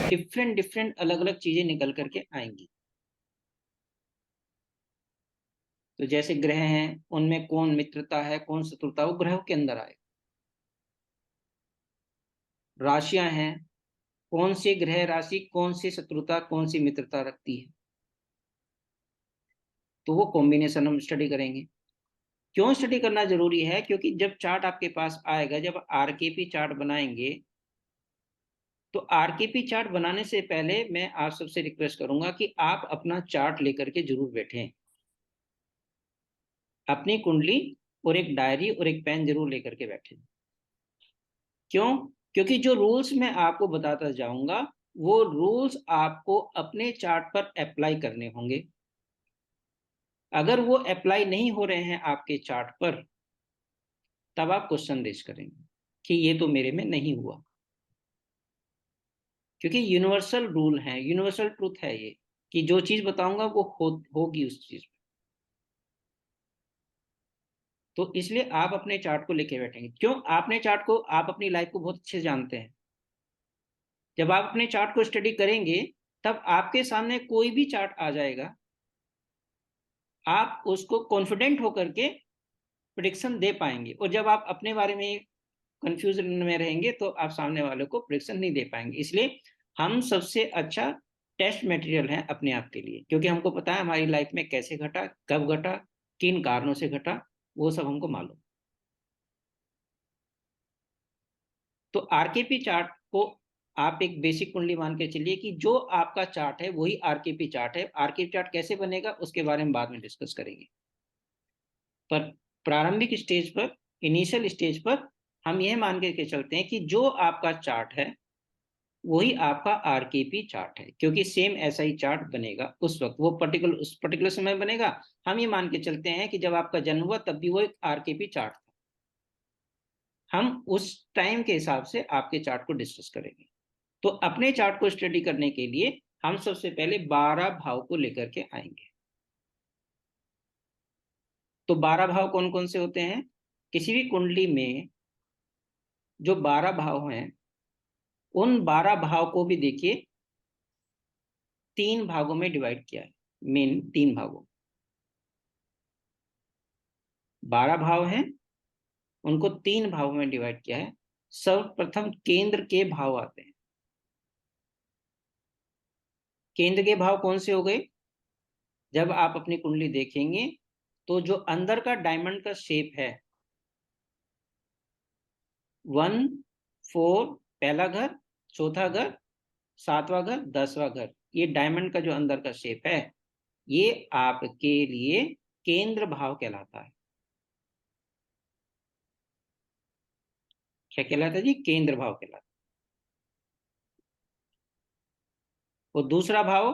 Different different अलग अलग चीजें निकल करके आएंगी। तो जैसे ग्रह हैं, उनमें कौन मित्रता है कौन शत्रुता, वो ग्रहों के अंदर आएगा। राशियां हैं, कौन सी ग्रह राशि कौन सी शत्रुता कौन सी मित्रता रखती है, तो वो कॉम्बिनेशन हम स्टडी करेंगे। क्यों स्टडी करना जरूरी है? क्योंकि जब चार्ट आपके पास आएगा, जब आरकेपी चार्ट बनाएंगे, तो आरकेपी चार्ट बनाने से पहले मैं आप सबसे रिक्वेस्ट करूंगा कि आप अपना चार्ट लेकर के जरूर बैठें। अपनी कुंडली और एक डायरी और एक पेन जरूर लेकर के बैठें। क्यों? क्योंकि जो रूल्स मैं आपको बताता जाऊंगा, वो रूल्स आपको अपने चार्ट पर अप्लाई करने होंगे। अगर वो अप्लाई नहीं हो रहे हैं आपके चार्ट पर, तब आप क्वेश्चन रेज करेंगे कि ये तो मेरे में नहीं हुआ। क्योंकि यूनिवर्सल रूल है, यूनिवर्सल ट्रूथ है ये, कि जो चीज बताऊंगा वो होगी उस चीज। तो इसलिए आप अपने चार्ट को लेके बैठेंगे। क्यों? आपने चार्ट को, आप अपनी लाइफ को बहुत अच्छे से जानते हैं। जब आप अपने चार्ट को स्टडी करेंगे, तब आपके सामने कोई भी चार्ट आ जाएगा, आप उसको कॉन्फिडेंट होकर के प्रिडिक्शन दे पाएंगे। और जब आप अपने बारे में कंफ्यूजन में रहेंगे, तो आप सामने वाले को प्रिडिक्शन नहीं दे पाएंगे। इसलिए हम सबसे अच्छा टेस्ट मटेरियल हैं अपने आप के लिए, क्योंकि हमको पता है हमारी लाइफ में कैसे घटा, कब घटा, किन कारणों से घटा, वो सब हमको मालूम। तो आरकेपी चार्ट को आप एक बेसिक कुंडली मान के चलिए कि जो आपका चार्ट है वही आरकेपी चार्ट है। आरकेपी चार्ट कैसे बनेगा उसके बारे में बाद में डिस्कस करेंगे। पर प्रारंभिक स्टेज पर, इनिशियल स्टेज पर, हम यह मान के चलते हैं कि जो आपका चार्ट है वही आपका आरकेपी चार्ट है, क्योंकि सेम ऐसा ही चार्ट बनेगा उस वक्त, वो उस पर्टिकुलर समय बनेगा। हम ये मान के चलते हैं कि जब आपका जन्म हुआ तब भी वो एक आरकेपी चार्ट था। हम उस टाइम के हिसाब से आपके चार्ट को डिस्कस करेंगे। तो अपने चार्ट को स्टडी करने के लिए हम सबसे पहले 12 भाव को लेकर के आएंगे। तो 12 भाव कौन कौन से होते हैं? किसी भी कुंडली में जो 12 भाव हैं, उन 12 भाव को भी देखिए 3 भागों में डिवाइड किया है। मेन 3 भागों, 12 भाव हैं, उनको 3 भागों में डिवाइड किया है। सर्वप्रथम केंद्र के भाव आते हैं। केंद्र के भाव कौन से हो गए? जब आप अपनी कुंडली देखेंगे, तो जो अंदर का डायमंड का शेप है, 1, 4 पहला घर, चौथा घर, 7वां घर, 10वां घर, ये डायमंड का जो अंदर का शेप है, ये आपके लिए केंद्र भाव कहलाता है। क्या कहलाता है जी? केंद्र भाव कहलाता है। और दूसरा भाव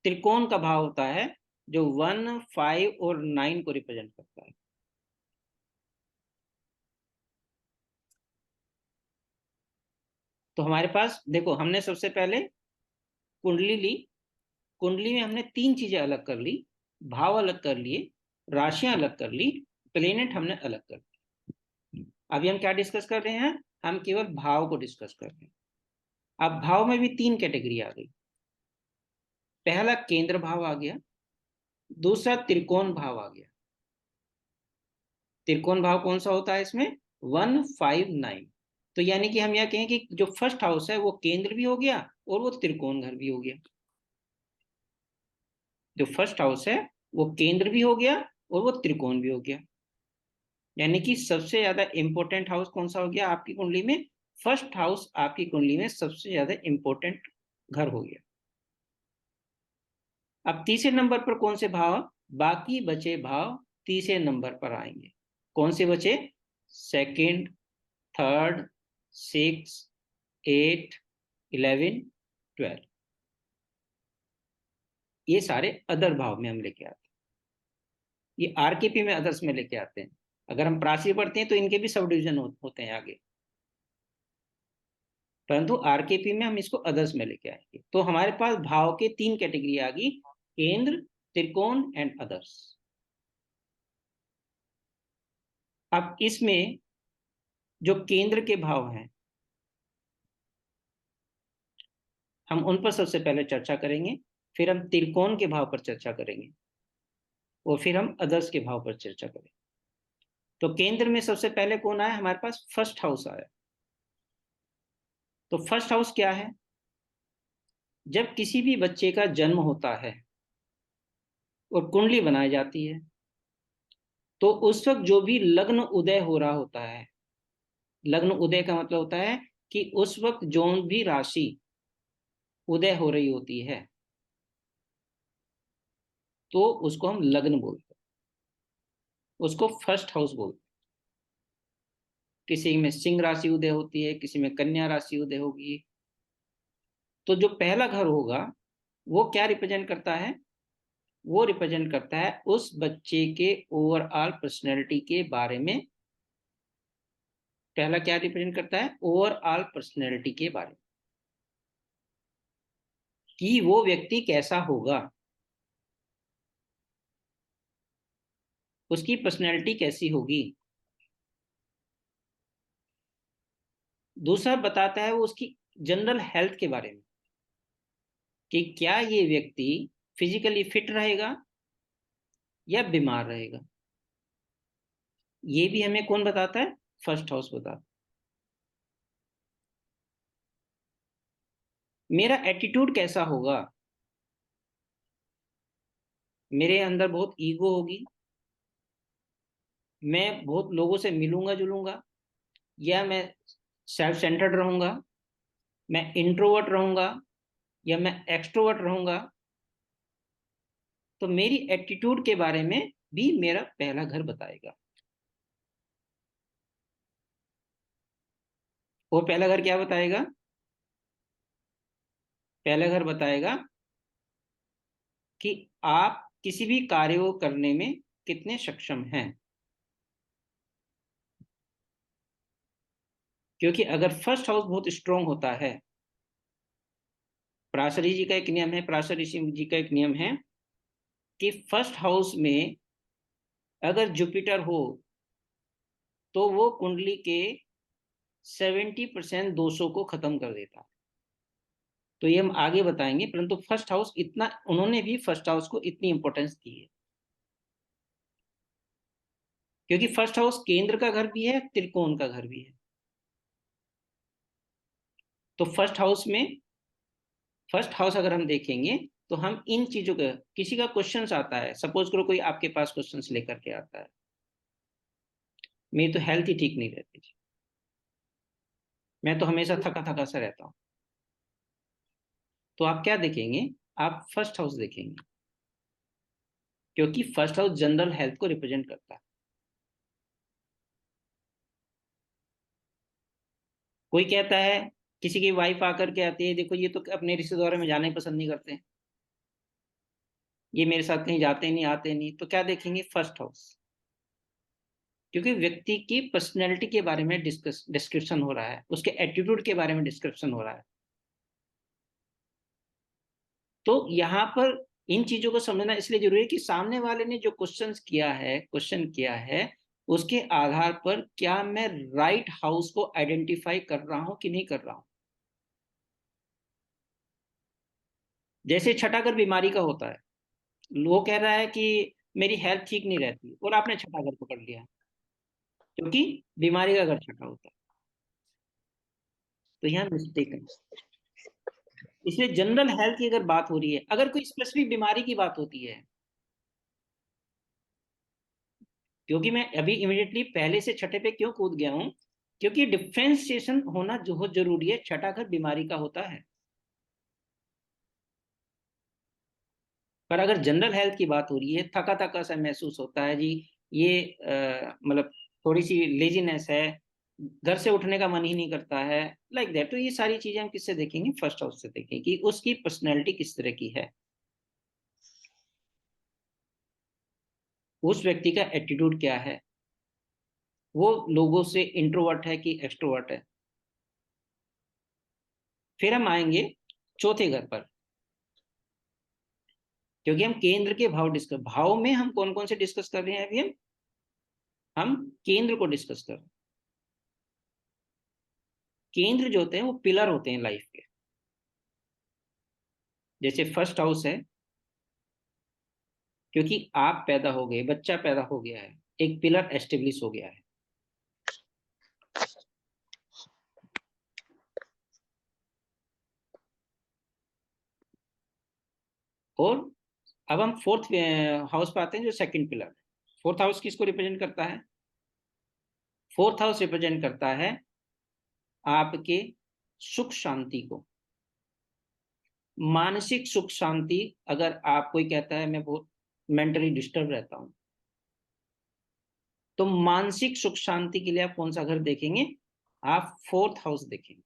त्रिकोण का भाव होता है, जो 1, 5 और 9 को रिप्रेजेंट करता है। तो हमारे पास देखो, हमने सबसे पहले कुंडली ली। कुंडली में हमने 3 चीजें अलग कर ली, भाव अलग कर लिए, राशियां अलग कर ली, प्लेनेट हमने अलग कर ली। अभी हम क्या डिस्कस कर रहे हैं? हम केवल भाव को डिस्कस कर रहे हैं। अब भाव में भी 3 कैटेगरी आ गई। पहला केंद्र भाव आ गया, दूसरा त्रिकोण भाव आ गया। त्रिकोण भाव कौन सा होता है इसमें? 1, 5, 9। तो यानी कि हम यह कहें कि जो फर्स्ट हाउस है वो केंद्र भी हो गया और वो त्रिकोण घर भी हो गया। जो फर्स्ट हाउस है वो केंद्र भी हो गया और वो त्रिकोण भी हो गया। यानी कि सबसे ज्यादा इंपॉर्टेंट हाउस कौन सा हो गया आपकी कुंडली में? फर्स्ट हाउस आपकी कुंडली में सबसे ज्यादा इंपॉर्टेंट घर हो गया। अब तीसरे नंबर पर कौन से भाव? बाकी बचे भाव तीसरे नंबर पर आएंगे। कौन से बचे? सेकंड, थर्ड, 6, 8, 11, 12, ये सारे अदर भाव में हम लेके आते हैं। ये आरकेपी में अदर्स में लेके आते हैं। अगर हम प्राची पढ़ते हैं तो इनके भी सब डिविजन होते हैं आगे, परंतु आरकेपी में हम इसको अदर्स में लेके आएंगे। तो हमारे पास भाव के 3 कैटेगरी आ गई, केंद्र, त्रिकोण एंड अदर्स। अब इसमें जो केंद्र के भाव हैं, हम उन पर सबसे पहले चर्चा करेंगे, फिर हम त्रिकोण के भाव पर चर्चा करेंगे, और फिर हम अदर्स के भाव पर चर्चा करेंगे। तो केंद्र में सबसे पहले कौन आया हमारे पास? फर्स्ट हाउस आया। तो फर्स्ट हाउस क्या है? जब किसी भी बच्चे का जन्म होता है और कुंडली बनाई जाती है, तो उस वक्त जो भी लग्न उदय हो रहा होता है, लग्न उदय का मतलब होता है कि उस वक्त जो भी राशि उदय हो रही होती है, तो उसको हम लग्न बोलते हैं, उसको फर्स्ट हाउस बोलते हैं। किसी में सिंह राशि उदय होती है, किसी में कन्या राशि उदय होगी। तो जो पहला घर होगा वो क्या रिप्रेजेंट करता है? वो रिप्रेजेंट करता है उस बच्चे के ओवरऑल पर्सनैलिटी के बारे में। पहला क्या रिप्रेजेंट करता है? ओवरऑल पर्सनैलिटी के बारे में, कि वो व्यक्ति कैसा होगा, उसकी पर्सनैलिटी कैसी होगी। दूसरा बताता है वो उसकी जनरल हेल्थ के बारे में, कि क्या ये व्यक्ति फिजिकली फिट रहेगा या बीमार रहेगा। ये भी हमें कौन बताता है? फर्स्ट हाउस बताता है। मेरा एटीट्यूड कैसा होगा, मेरे अंदर बहुत ईगो होगी, मैं बहुत लोगों से मिलूंगा जुलूंगा, या मैं सेल्फ सेंटर्ड रहूंगा, मैं इंट्रोवर्ट रहूंगा, या मैं एक्सट्रोवर्ट रहूंगा। तो मेरी एटीट्यूड के बारे में भी मेरा पहला घर बताएगा। वो पहला घर क्या बताएगा? पहला घर बताएगा कि आप किसी भी कार्य को करने में कितने सक्षम हैं। क्योंकि अगर फर्स्ट हाउस बहुत स्ट्रोंग होता है, पराशरी जी का एक नियम है, पराशर ऋषि जी का एक नियम है कि फर्स्ट हाउस में अगर जुपिटर हो तो वो कुंडली के 70% दोषों को खत्म कर देता है। तो ये हम आगे बताएंगे, परंतु फर्स्ट हाउस इतना, उन्होंने भी फर्स्ट हाउस को इतनी इंपॉर्टेंस दी है, क्योंकि फर्स्ट हाउस केंद्र का घर भी है, त्रिकोण का घर भी है। तो फर्स्ट हाउस अगर हम देखेंगे तो हम इन चीजों का, किसी का क्वेश्चन आता है, सपोज करो कोई आपके पास क्वेश्चन लेकर के आता है, मेरी तो हेल्थ ही ठीक नहीं रहती, मैं तो हमेशा थका थका सा रहता हूँ। तो आप क्या देखेंगे? आप फर्स्ट हाउस देखेंगे, क्योंकि फर्स्ट हाउस जनरल हेल्थ को रिप्रेजेंट करता है। कोई कहता है, किसी की वाइफ आकर के आती है, देखो ये तो अपने रिश्तेदारों में जाना ही पसंद नहीं करते, ये मेरे साथ कहीं जाते नहीं आते नहीं। तो क्या देखेंगे? First house. क्योंकि व्यक्ति की पर्सनैलिटी के बारे में डिस्क्रिप्शन हो रहा है, उसके एटीट्यूड के बारे में डिस्क्रिप्शन हो रहा है। तो यहाँ पर इन चीजों को समझना इसलिए जरूरी है कि सामने वाले ने जो क्वेश्चन किया है, उसके आधार पर क्या मैं राइट हाउस को आइडेंटिफाई कर रहा हूं कि नहीं कर रहा हूं। जैसे छठा घर बीमारी का होता है, वो कह रहा है कि मेरी हेल्थ ठीक नहीं रहती, और आपने छठा घर पकड़ लिया, क्योंकि बीमारी का घर छठा होता है। तो यहाँ मिस्टेक है। इसलिए जनरल हेल्थ की अगर बात हो रही है, अगर कोई स्पेसिफिक बीमारी की बात होती है, क्योंकि मैं अभी इमिडिएटली पहले से छठे पे क्यों कूद गया हूं, क्योंकि डिफ्रेंसिएशन होना बहुत जरूरी है। छठा घर बीमारी का होता है, पर अगर जनरल हेल्थ की बात हो रही है, थका थका सा महसूस होता है जी, ये मतलब थोड़ी सी लेजीनेस है, घर से उठने का मन ही नहीं करता है, लाइक दैट। तो ये सारी चीजें हम किससे देखेंगे? फर्स्ट हाउस से देखेंगे कि उसकी पर्सनैलिटी किस तरह की है, उस व्यक्ति का एटीट्यूड क्या है, वो लोगों से इंट्रोवर्ट है कि एक्सट्रोवर्ट है। फिर हम आएंगे चौथे घर पर, क्योंकि हम केंद्र के भाव में हम कौन कौन से डिस्कस कर रहे हैं अभी? हम केंद्र को डिस्कस कर रहे हैं। केंद्र जो होते हैं वो पिलर होते हैं लाइफ के। जैसे फर्स्ट हाउस है, क्योंकि आप पैदा हो गए, बच्चा पैदा हो गया है, एक पिलर एस्टेब्लिश हो गया है। और अब हम फोर्थ हाउस पे आते हैं, जो सेकंड पिलर। फोर्थ हाउस किसको रिप्रेजेंट करता है? फोर्थ हाउस रिप्रेजेंट करता है आपके सुख शांति को, मानसिक सुख शांति। अगर आप, कोई कहता है मैं बहुत मेंटली डिस्टर्ब रहता हूं, तो मानसिक सुख शांति के लिए आप कौन सा घर देखेंगे? आप फोर्थ हाउस देखेंगे।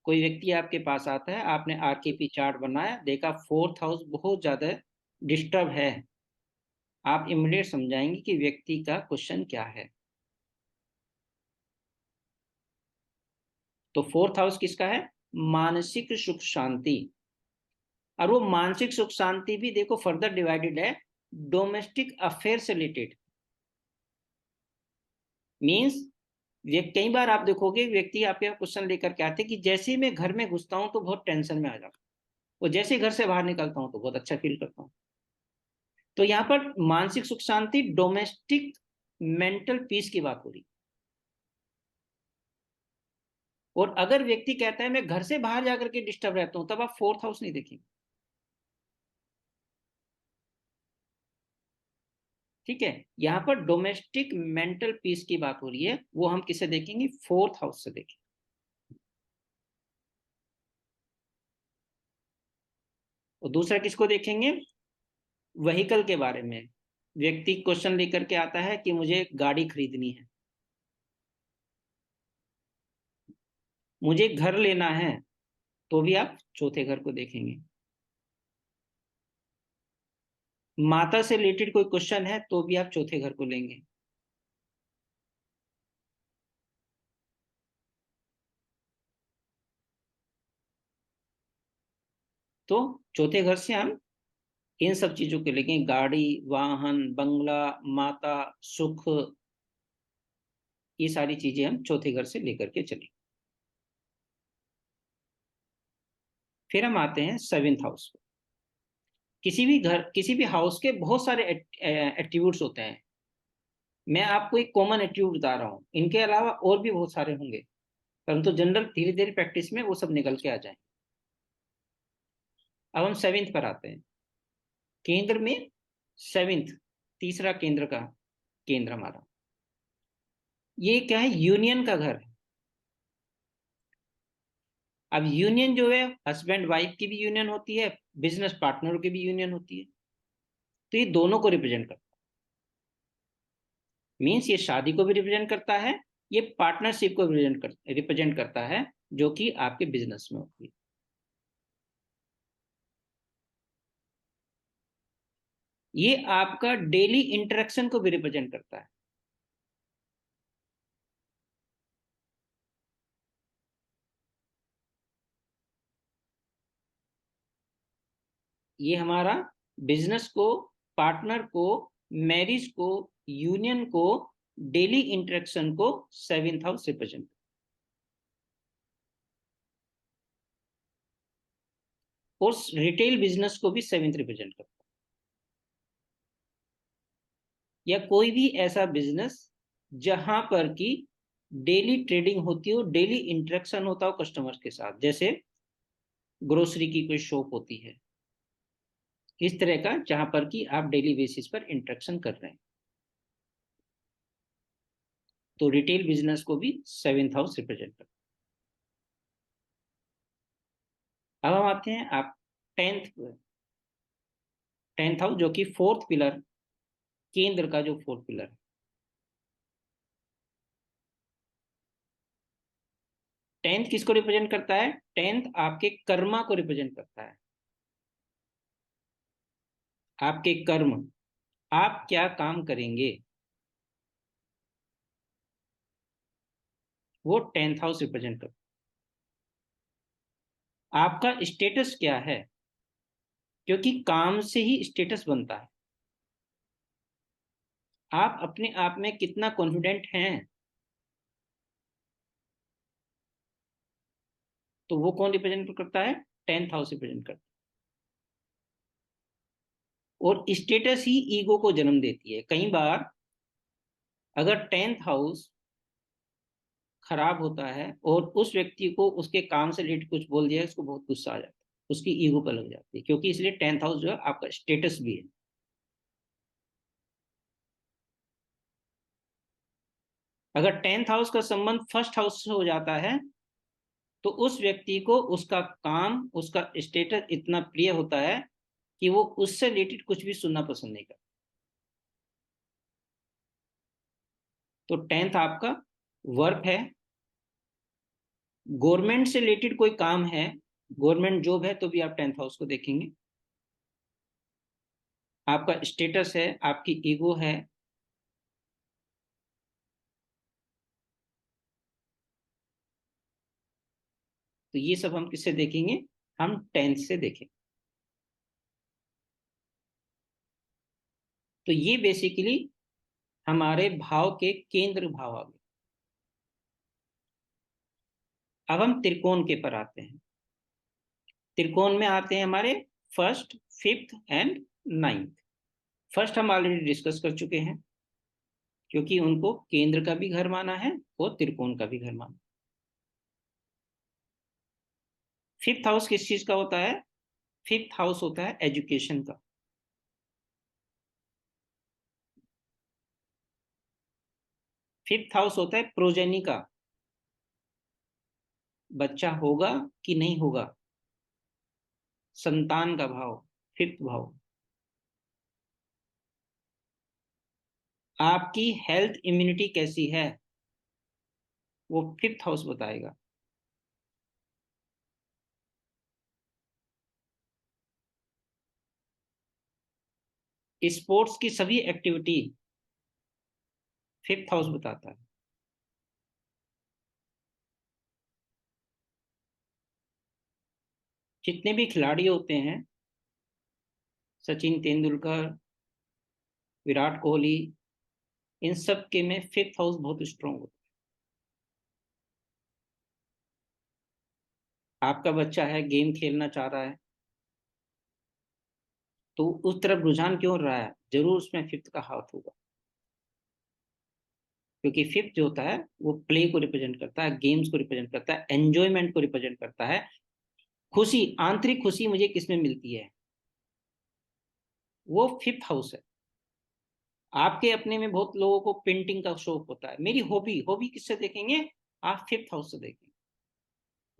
कोई व्यक्ति आपके पास आता है, आपने आरकेपी चार्ट बनाया, देखा फोर्थ हाउस बहुत ज्यादा डिस्टर्ब है, आप इमीडिएट समझाएंगे कि व्यक्ति का क्वेश्चन क्या है। तो फोर्थ हाउस किसका है? मानसिक सुख शांति। और वो मानसिक सुख शांति भी देखो फर्दर डिवाइडेड है, डोमेस्टिक अफेयर से रिलेटेड। मीन्स ये कई बार आप देखोगे व्यक्ति आपके क्वेश्चन लेकर के आते हैं कि जैसे ही मैं घर में घुसता हूं तो बहुत टेंशन में आ जाता हूँ, और जैसे ही घर से बाहर निकलता हूं तो बहुत अच्छा फील करता हूँ। तो यहाँ पर मानसिक सुख शांति, डोमेस्टिक मेंटल पीस की बात हो रही। और अगर व्यक्ति कहता है मैं घर से बाहर जाकर के डिस्टर्ब रहता हूं, तब आप फोर्थ हाउस नहीं देखेंगे। ठीक है, यहाँ पर डोमेस्टिक मेंटल पीस की बात हो रही है, वो हम किसे देखेंगे? फोर्थ हाउस से देखेंगे। और दूसरा किसको देखेंगे? व्हीकल के बारे में। व्यक्ति क्वेश्चन लेकर के आता है कि मुझे गाड़ी खरीदनी है, मुझे घर लेना है, तो भी आप चौथे घर को देखेंगे। माता से रिलेटेड कोई क्वेश्चन है तो भी आप चौथे घर को लेंगे। तो चौथे घर से हम इन सब चीजों को लेंगे, गाड़ी, वाहन, बंगला, माता, सुख, ये सारी चीजें हम चौथे घर से लेकर के चलेंगे। फिर हम आते हैं सेवेंथ हाउस पे। किसी भी घर, किसी भी हाउस के बहुत सारे एट्रीब्यूट्स होते हैं। मैं आपको एक कॉमन एट्रीब्यूट बता रहा हूँ, इनके अलावा और भी बहुत सारे होंगे, परंतु जनरल धीरे धीरे प्रैक्टिस में वो सब निकल के आ जाए। अब हम सेवेंथ पर आते हैं। केंद्र में सेवेंथ, तीसरा केंद्र का केंद्र हमारा, ये क्या है? यूनियन का घर है। अब यूनियन जो है, हस्बैंड वाइफ की भी यूनियन होती है, बिजनेस पार्टनर की भी यूनियन होती है। तो ये दोनों को रिप्रेजेंट करता है। मीन्स ये शादी को भी रिप्रेजेंट करता है, ये पार्टनरशिप को रिप्रेजेंट करता है, जो कि आपके बिजनेस में होती है। ये आपका डेली इंटरेक्शन को भी रिप्रेजेंट करता है। ये हमारा बिजनेस को, पार्टनर को, मैरिज को, यूनियन को, डेली इंटरेक्शन को सेवेंथ हाउस रिप्रेजेंट। और रिटेल बिजनेस को भी सेवेंथ रिप्रेजेंट करता है, या कोई भी ऐसा बिजनेस जहां पर की डेली ट्रेडिंग होती हो, डेली इंटरेक्शन होता हो कस्टमर के साथ, जैसे ग्रोसरी की कोई शॉप होती है, इस तरह का जहां पर कि आप डेली बेसिस पर इंटरेक्शन कर रहे हैं, तो रिटेल बिजनेस को भी सेवेंथ हाउस रिप्रेजेंट करता है। अब हम आते हैं आप टेंथ, टेंथ हाउस जो कि फोर्थ पिलर, केंद्र का जो फोर्थ पिलर है। टेंथ किसको रिप्रेजेंट करता है? टेंथ आपके कर्मा को रिप्रेजेंट करता है। आपके कर्म, आप क्या काम करेंगे, वो टेंथ हाउस रिप्रेजेंट करता है। आपका स्टेटस क्या है, क्योंकि काम से ही स्टेटस बनता है। आप अपने आप में कितना कॉन्फिडेंट हैं, तो वो कौन रिप्रेजेंट करता है? 10th हाउस रिप्रेजेंट करता है। और स्टेटस ही ईगो को जन्म देती है। कई बार अगर 10th हाउस खराब होता है और उस व्यक्ति को उसके काम से रिलेटेड कुछ बोल दिया, उसको बहुत गुस्सा आ जाता है, उसकी ईगो पर लग जाती है, क्योंकि इसलिए 10th हाउस जो है आपका स्टेटस भी है। अगर 10th हाउस का संबंध फर्स्ट हाउस से हो जाता है तो उस व्यक्ति को उसका काम, उसका स्टेटस इतना प्रिय होता है कि वो उससे रिलेटेड कुछ भी सुनना पसंद नहीं करता। तो 10th आपका वर्क है, गवर्नमेंट से रिलेटेड कोई काम है, गवर्नमेंट जॉब है, तो भी आप 10th हाउस को देखेंगे। आपका स्टेटस है, आपकी ईगो है, तो ये सब हम किससे देखेंगे? हम 10th से देखेंगे। तो ये बेसिकली हमारे भाव के केंद्र भाव आ गए। अब हम त्रिकोण के पर आते हैं। त्रिकोण में आते हैं हमारे first, fifth and ninth. First हम ऑलरेडी डिस्कस कर चुके हैं, क्योंकि उनको केंद्र का भी घर माना है और त्रिकोण का भी घर माना। फिफ्थ हाउस किस चीज का होता है? फिफ्थ हाउस होता है एजुकेशन का। फिफ्थ हाउस होता है प्रोजेनी का, बच्चा होगा कि नहीं होगा, संतान का भाव, फिफ्थ भाव। आपकी हेल्थ इम्यूनिटी कैसी है, वो फिफ्थ हाउस बताएगा। स्पोर्ट्स की सभी एक्टिविटी फिफ्थ हाउस बताता है। जितने भी खिलाड़ी होते हैं, सचिन तेंदुलकर, विराट कोहली, इन सब के में फिफ्थ हाउस बहुत स्ट्रांग होता है। आपका बच्चा है, गेम खेलना चाह रहा है, तो उस तरफ रुझान क्यों रहा है? जरूर उसमें फिफ्थ का हाथ होगा, क्योंकि फिफ्थ जो होता है वो प्ले को रिप्रेजेंट करता है, गेम्स को रिप्रेजेंट करता है, एंजॉयमेंट को रिप्रेजेंट करता है। खुशी, आंतरिक खुशी मुझे किसमें मिलती है, वो फिफ्थ हाउस है। आपके अपने में बहुत लोगों को पेंटिंग का शौक होता है, मेरी हॉबी, हॉबी किससे देखेंगे? आप फिफ्थ हाउस से देखेंगे।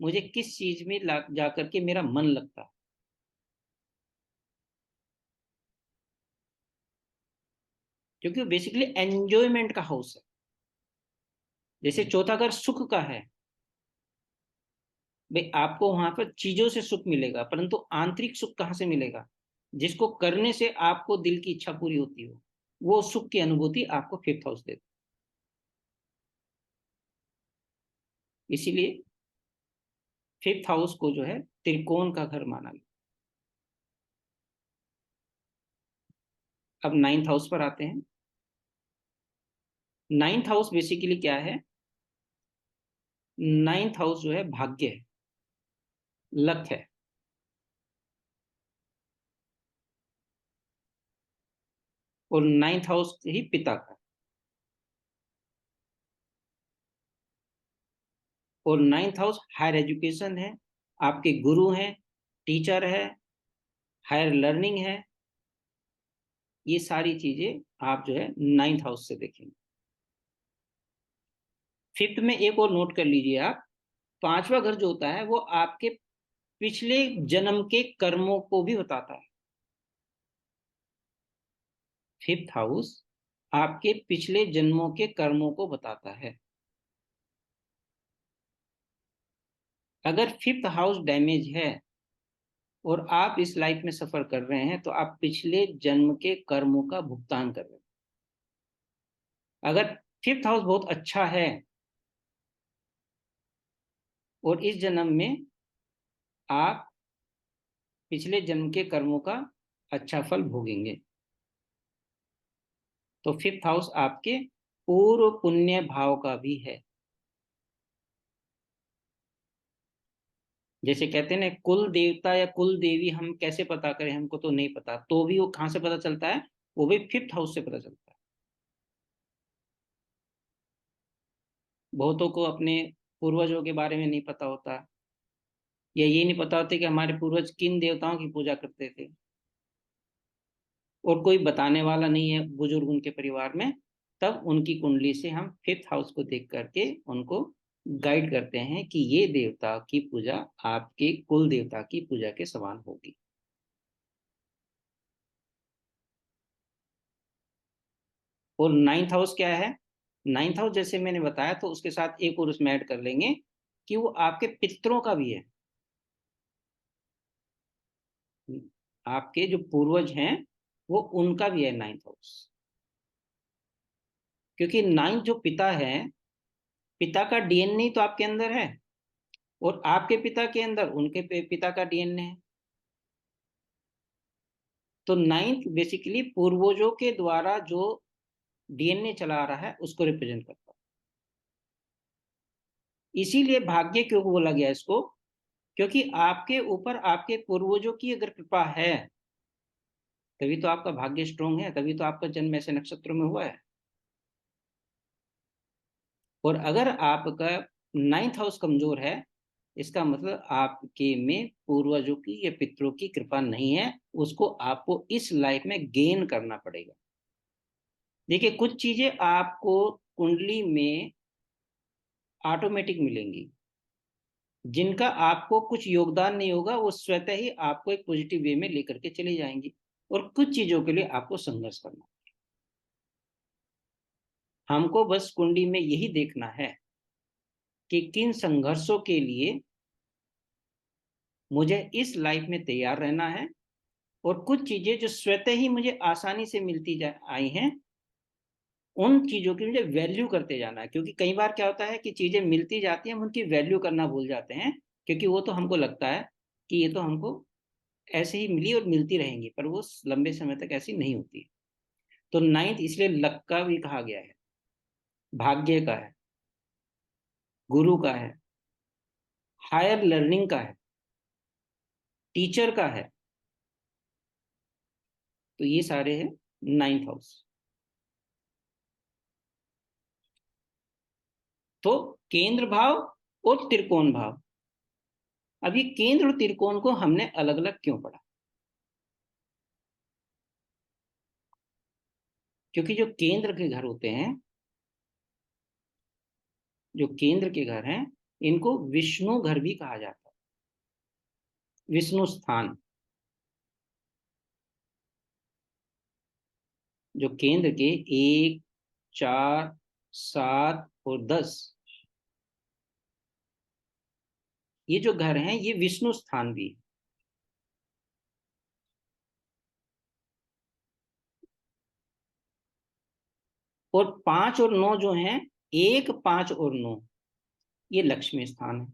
मुझे किस चीज में जा करके मेरा मन लगता है, क्योंकि बेसिकली एंजॉयमेंट का हाउस है। जैसे चौथा घर सुख का है, भाई आपको वहां पर चीजों से सुख मिलेगा, परंतु आंतरिक सुख कहाँ से मिलेगा? जिसको करने से आपको दिल की इच्छा पूरी होती हो, वो सुख की अनुभूति आपको फिफ्थ हाउस देता है। इसीलिए फिफ्थ हाउस को जो है त्रिकोण का घर माना गया। अब नाइन्थ हाउस पर आते हैं। नाइन्थ हाउस बेसिकली क्या है? नाइन्थ हाउस जो है भाग्य है, लक है। और नाइन्थ हाउस ही पिता का है। और नाइन्थ हाउस हायर एजुकेशन है, आपके गुरु हैं, टीचर है, हायर लर्निंग है। ये सारी चीजें आप जो है नाइन्थ हाउस से देखेंगे। फिफ्थ में एक और नोट कर लीजिए आप, पांचवा घर जो होता है वो आपके पिछले जन्म के कर्मों को भी बताता है। फिफ्थ हाउस आपके पिछले जन्मों के कर्मों को बताता है। अगर फिफ्थ हाउस डैमेज है और आप इस लाइफ में सफर कर रहे हैं, तो आप पिछले जन्म के कर्मों का भुगतान कर रहे हैं। अगर फिफ्थ हाउस बहुत अच्छा है और इस जन्म में आप पिछले जन्म के कर्मों का अच्छा फल भोगेंगे, तो फिफ्थ हाउस आपके पूर्व पुण्य भाव का भी है। जैसे कहते हैं ना, कुल देवता या कुल देवी हम कैसे पता करें, हमको तो नहीं पता, तो भी वो कहाँ से पता चलता है, वो भी फिफ्थ हाउस से पता चलता है। बहुतों को अपने पूर्वजों के बारे में नहीं पता होता, या ये नहीं पता होता कि हमारे पूर्वज किन देवताओं की पूजा करते थे, और कोई बताने वाला नहीं है बुजुर्ग उनके परिवार में। तब उनकी कुंडली से हम फिफ्थ हाउस को देख करके उनको गाइड करते हैं कि ये देवता की पूजा आपके कुल देवता की पूजा के समान होगी। और नाइन्थ हाउस क्या है? नाइन्थ हाउस जैसे मैंने बताया, तो उसके साथ एक और उसमें ऐड कर लेंगे कि वो आपके पितरों का भी है। आपके जो पूर्वज हैं वो उनका भी है नाइन्थ हाउस। क्योंकि नाइन्थ जो पिता है, पिता का डीएनए तो आपके अंदर है, और आपके पिता के अंदर उनके पिता का डीएनए है। तो नाइन्थ बेसिकली पूर्वजों के द्वारा जो डीएनए चला आ रहा है उसको रिप्रेजेंट करता है। इसीलिए भाग्य क्यों बोला गया इसको? क्योंकि आपके ऊपर आपके पूर्वजों की अगर कृपा है, तभी तो आपका भाग्य स्ट्रोंग है, तभी तो आपका जन्म ऐसे नक्षत्रों में हुआ है। और अगर आपका नाइन्थ हाउस कमजोर है, इसका मतलब आपके में पूर्वजों की या पितरों की कृपा नहीं है, उसको आपको इस लाइफ में गेन करना पड़ेगा। देखिए, कुछ चीजें आपको कुंडली में ऑटोमेटिक मिलेंगी, जिनका आपको कुछ योगदान नहीं होगा, वो स्वतः ही आपको एक पॉजिटिव वे में लेकर के चली जाएंगी। और कुछ चीजों के लिए आपको संघर्ष करना। हमको बस कुंडली में यही देखना है कि किन संघर्षों के लिए मुझे इस लाइफ में तैयार रहना है, और कुछ चीजें जो स्वतः ही मुझे आसानी से मिलती जा आई हैं, उन चीजों की मुझे वैल्यू करते जाना है। क्योंकि कई बार क्या होता है कि चीजें मिलती जाती हैं, हम उनकी वैल्यू करना भूल जाते हैं, क्योंकि वो तो हमको लगता है कि ये तो हमको ऐसे ही मिली और मिलती रहेंगी, पर वो लंबे समय तक ऐसी नहीं होती। तो नाइन्थ इसलिए लक का भी कहा गया है, भाग्य का है, गुरु का है, हायर लर्निंग का है, टीचर का है। तो ये सारे हैं नाइन्थ हाउस। तो केंद्र भाव और त्रिकोण भाव। अब ये केंद्र और त्रिकोण को हमने अलग अलग क्यों पढ़ा? क्योंकि जो केंद्र के घर होते हैं, जो केंद्र के घर हैं, इनको विष्णु घर भी कहा जाता है, विष्णु स्थान। जो केंद्र के 1, 4, 7 और 10, ये जो घर हैं ये विष्णु स्थान भी है। और 5 और 9 जो हैं, 1, 5 और 9, ये लक्ष्मी स्थान है।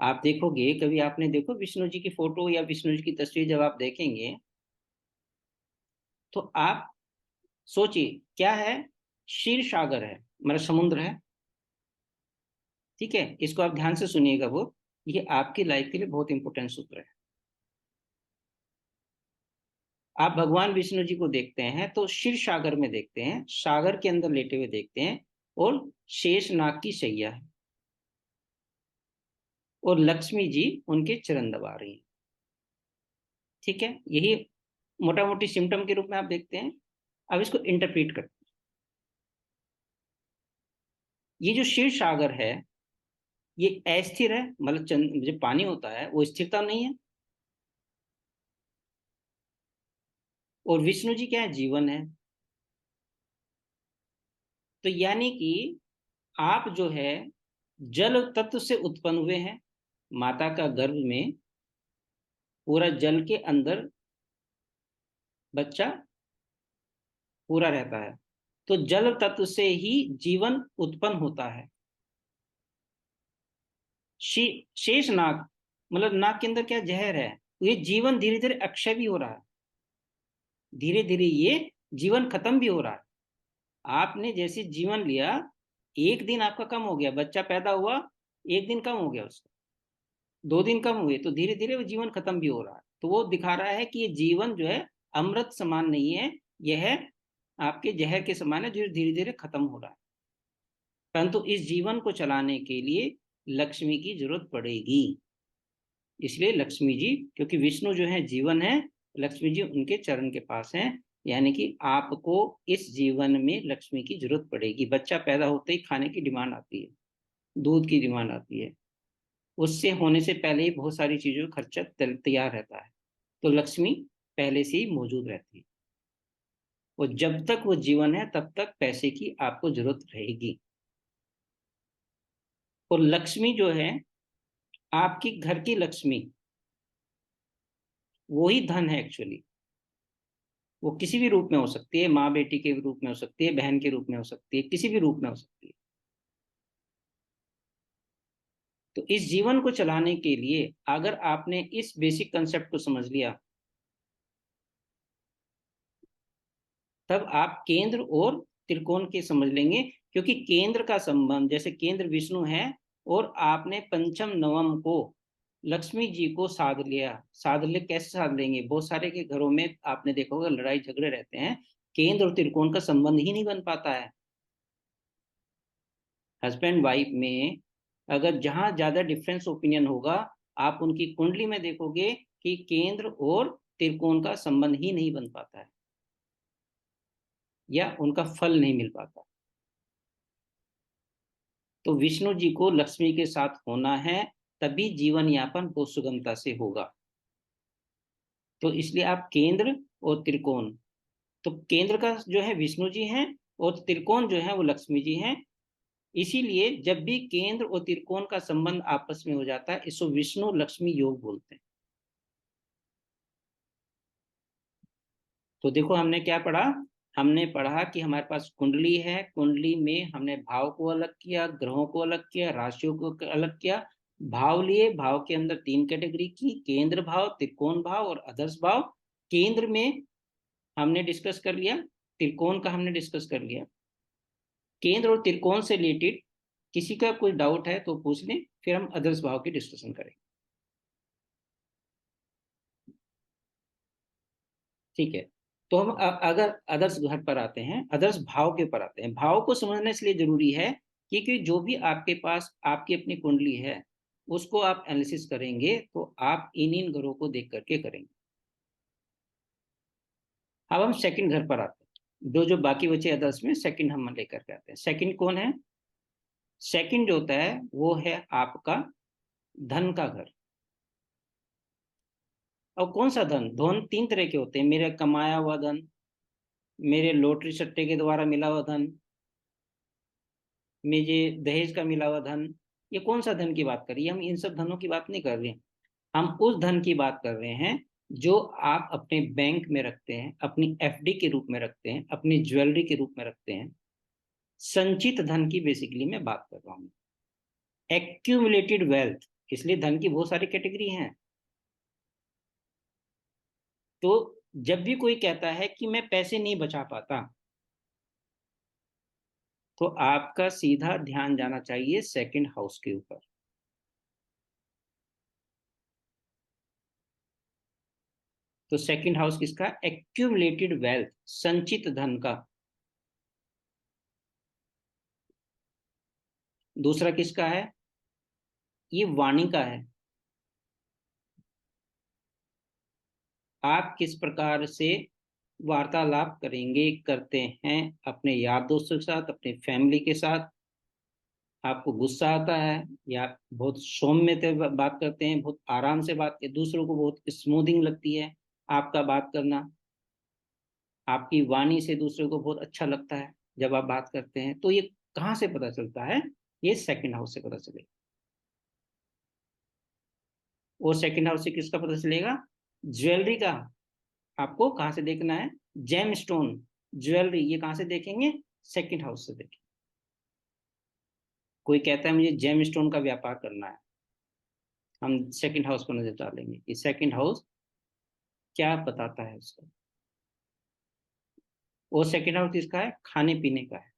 आप देखोगे, कभी आपने देखो विष्णु जी की फोटो या विष्णु जी की तस्वीर जब आप देखेंगे, तो आप सोचिए क्या है। क्षीर सागर है, मतलब समुद्र है। ठीक है, इसको आप ध्यान से सुनिएगा, वो ये आपकी लाइफ के लिए बहुत इंपॉर्टेंट सूत्र है। आप भगवान विष्णु जी को देखते हैं तो क्षीर सागर में देखते हैं, सागर के अंदर लेटे हुए देखते हैं, और शेष नाग की शैया है, और लक्ष्मी जी उनके चरण दबा रही हैं। ठीक है, यही मोटा मोटी सिम्टम के रूप में आप देखते हैं। अब इसको इंटरप्रेट करते हैं। ये जो क्षीर सागर है, ये अस्थिर है, मतलब जो पानी होता है वो स्थिरता नहीं है। और विष्णु जी क्या है? जीवन है। तो यानी कि आप जो है जल तत्व से उत्पन्न हुए हैं। माता का गर्भ में पूरा जल के अंदर बच्चा पूरा रहता है। तो जल तत्व से ही जीवन उत्पन्न होता है। शेष नाग, मतलब नाग के अंदर क्या जहर है, ये जीवन धीरे धीरे अक्षय भी हो रहा है, धीरे धीरे ये जीवन खत्म भी हो रहा है। आपने जैसे जीवन लिया, एक दिन आपका कम हो गया, बच्चा पैदा हुआ, एक दिन कम हो गया उसका, 2 दिन कम हुए, तो धीरे धीरे वो जीवन खत्म भी हो रहा है। तो वो दिखा रहा है कि ये जीवन जो है अमृत समान नहीं है, यह आपके जहर के समान है जो धीरे धीरे खत्म हो रहा है। परंतु इस जीवन को चलाने के लिए लक्ष्मी की जरूरत पड़ेगी। इसलिए लक्ष्मी जी, क्योंकि विष्णु जो है जीवन है, लक्ष्मी जी उनके चरण के पास हैं। यानी कि आपको इस जीवन में लक्ष्मी की जरूरत पड़ेगी। बच्चा पैदा होते ही खाने की डिमांड आती है, दूध की डिमांड आती है, उससे होने से पहले ही बहुत सारी चीजों का खर्चा तैयार रहता है। तो लक्ष्मी पहले से ही मौजूद रहती है। और जब तक वो जीवन है तब तक पैसे की आपको जरूरत रहेगी। और लक्ष्मी जो है, आपकी घर की लक्ष्मी, वो ही धन है एक्चुअली। वो किसी भी रूप में हो सकती है, माँ बेटी के रूप में हो सकती है, बहन के रूप में हो सकती है, किसी भी रूप में हो सकती है। तो इस जीवन को चलाने के लिए अगर आपने इस बेसिक कंसेप्ट को समझ लिया, तब आप केंद्र और त्रिकोण के समझ लेंगे। क्योंकि केंद्र का संबंध, जैसे केंद्र विष्णु है और आपने पंचम नवम को लक्ष्मी जी को साध लिया। साध ले कैसे साध लेंगे? बहुत सारे के घरों में आपने देखा होगा लड़ाई झगड़े रहते हैं, केंद्र और त्रिकोण का संबंध ही नहीं बन पाता है। हस्बैंड वाइफ में अगर जहां ज्यादा डिफरेंस ओपिनियन होगा, आप उनकी कुंडली में देखोगे कि केंद्र और त्रिकोण का संबंध ही नहीं बन पाता है, या उनका फल नहीं मिल पाता। तो विष्णु जी को लक्ष्मी के साथ होना है, तभी जीवन यापन बहुत सुगमता से होगा। तो इसलिए आप केंद्र और त्रिकोण, तो केंद्र का जो है विष्णु जी हैं और त्रिकोण जो है वो लक्ष्मी जी हैं। इसीलिए जब भी केंद्र और त्रिकोण का संबंध आपस में हो जाता है, इसको विष्णु लक्ष्मी योग बोलते हैं। तो देखो हमने क्या पढ़ा? हमने पढ़ा कि हमारे पास कुंडली है, कुंडली में हमने भाव को अलग किया, ग्रहों को अलग किया, राशियों को अलग किया, भाव लिए, भाव के अंदर 3 कैटेगरी की, केंद्र भाव, त्रिकोण भाव और आदर्श भाव। केंद्र में हमने डिस्कस कर लिया, त्रिकोण का हमने डिस्कस कर लिया। केंद्र और त्रिकोण से रिलेटेड किसी का कोई डाउट है तो पूछ लें, फिर हम आदर्श भाव की डिस्कशन करेंगे। ठीक है। तो हम अगर आदर्श घर पर आते हैं, आदर्श भाव के ऊपर आते हैं। भाव को समझना इसलिए जरूरी है क्योंकि जो भी आपके पास आपकी अपनी कुंडली है, उसको आप एनालिसिस करेंगे तो आप इन इन घरों को देख करके करेंगे। अब हम सेकंड घर पर आते हैं। जो जो बाकी बचे आदर्श में, सेकंड हम लेकर के आते हैं। सेकंड कौन है? सेकंड जो होता है वो है आपका धन का घर। और कौन सा धन? धन 3 तरह के होते हैं। मेरा कमाया हुआ धन, मेरे लॉटरी सट्टे के द्वारा मिला हुआ धन, मुझे दहेज का मिला हुआ धन। ये कौन सा धन की बात कर रही है? हम इन सब धनों की बात नहीं कर रहे हैं। हम उस धन की बात कर रहे हैं जो आप अपने बैंक में रखते हैं, अपनी एफडी के रूप में रखते हैं, अपनी ज्वेलरी के रूप में रखते हैं। संचित धन की बेसिकली मैं बात कर रहा हूँ। Accumulated wealth. इसलिए धन की बहुत सारी कैटेगरी हैं। तो जब भी कोई कहता है कि मैं पैसे नहीं बचा पाता, तो आपका सीधा ध्यान जाना चाहिए सेकंड हाउस के ऊपर। तो सेकंड हाउस किसका? एक्यूमुलेटेड वेल्थ, संचित धन का। दूसरा किसका है? ये वाणी का है। आप किस प्रकार से वार्तालाप करेंगे, करते हैं अपने यार दोस्तों के साथ, अपने फैमिली के साथ। आपको गुस्सा आता है या बहुत सौम्य से बात करते हैं, बहुत आराम से बात, दूसरों को बहुत स्मूथिंग लगती है आपका बात करना, आपकी वाणी से दूसरे को बहुत अच्छा लगता है जब आप बात करते हैं। तो ये कहाँ से पता चलता है? ये सेकंड हाउस से पता चलेगा। और सेकंड हाउस से किसका पता चलेगा? ज्वेलरी का। आपको कहाँ से देखना है? जेम स्टोन, ज्वेलरी, ये कहाँ से देखेंगे? सेकंड हाउस से देखेंगे। कोई कहता है मुझे जेम स्टोन का व्यापार करना है, हम सेकंड हाउस पर नजर डालेंगे कि सेकंड हाउस क्या बताता है उसका। और सेकंड हाउस किसका है? खाने पीने का है।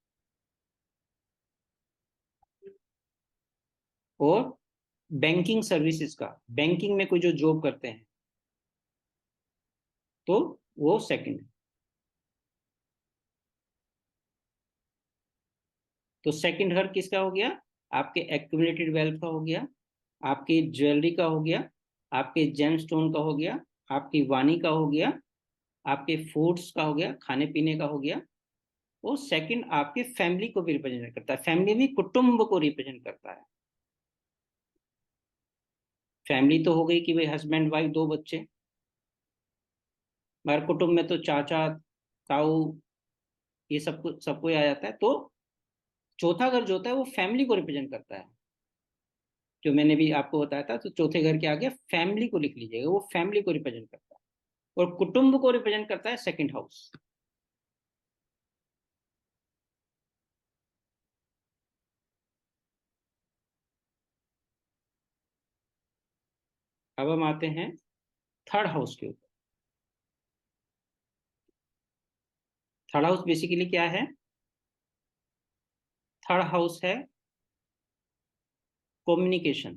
और बैंकिंग सर्विसेज का, बैंकिंग में कोई जो जॉब करते हैं, तो वो सेकंड है। तो सेकंड घर किसका हो गया? आपके एक्यूमुलेटेड वेल्थ का हो गया, आपकी ज्वेलरी का हो गया, आपके जेमस्टोन का हो गया, आपकी वाणी का हो गया, आपके फूड्स का हो गया, खाने पीने का हो गया। और सेकंड आपके फैमिली को भी रिप्रेजेंट करता है, फैमिली भी कुटुंब को रिप्रेजेंट करता है। फैमिली तो हो गई कि भाई हस्बैंड वाइफ दो बच्चे, मगर कुटुंब में तो चाचा ताऊ ये सब कोई आ जाता है। तो चौथा घर जो होता है वो फैमिली को रिप्रेजेंट करता है, जो मैंने भी आपको बताया था। तो चौथे घर के आगे फैमिली को लिख लीजिएगा, वो फैमिली को रिप्रेजेंट करता है। और कुटुंब को रिप्रेजेंट करता है सेकंड हाउस। अब हम आते हैं थर्ड हाउस के ऊपर। थर्ड हाउस बेसिकली क्या है? थर्ड हाउस है कम्युनिकेशन।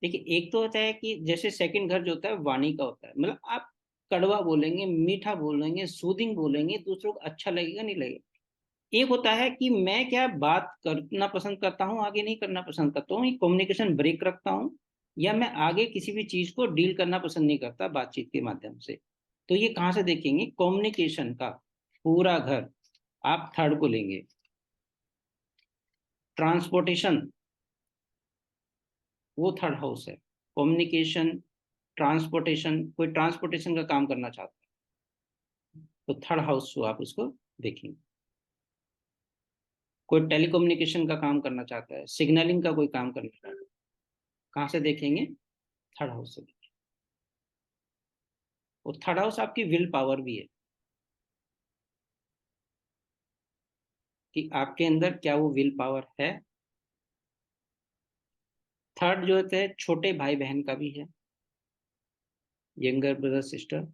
देखिए, एक तो होता है कि जैसे सेकंड घर जो होता है वाणी का होता है, मतलब आप कड़वा बोलेंगे, मीठा बोलेंगे, सूदिंग बोलेंगे, दूसरों को अच्छा लगेगा नहीं लगेगा। एक होता है कि मैं क्या बात करना पसंद करता हूँ, आगे नहीं करना पसंद करता हूँ, ये कम्युनिकेशन ब्रेक रखता हूँ, या मैं आगे किसी भी चीज को डील करना पसंद नहीं करता बातचीत के माध्यम से। तो ये कहाँ से देखेंगे? कम्युनिकेशन का पूरा घर आप थर्ड को लेंगे। ट्रांसपोर्टेशन, वो थर्ड हाउस है। कम्युनिकेशन, ट्रांसपोर्टेशन, कोई ट्रांसपोर्टेशन का काम करना चाहता है तो थर्ड हाउस को आप उसको देखेंगे। कोई टेलीकम्युनिकेशन का काम करना चाहता है, सिग्नलिंग का कोई काम करना चाहता है, कहाँ से देखेंगे? थर्ड हाउस से। और थर्ड हाउस आपकी विल पावर भी है, कि आपके अंदर क्या वो विल पावर है। थर्ड जो होता है छोटे भाई बहन का भी है, यंगर ब्रदर सिस्टर।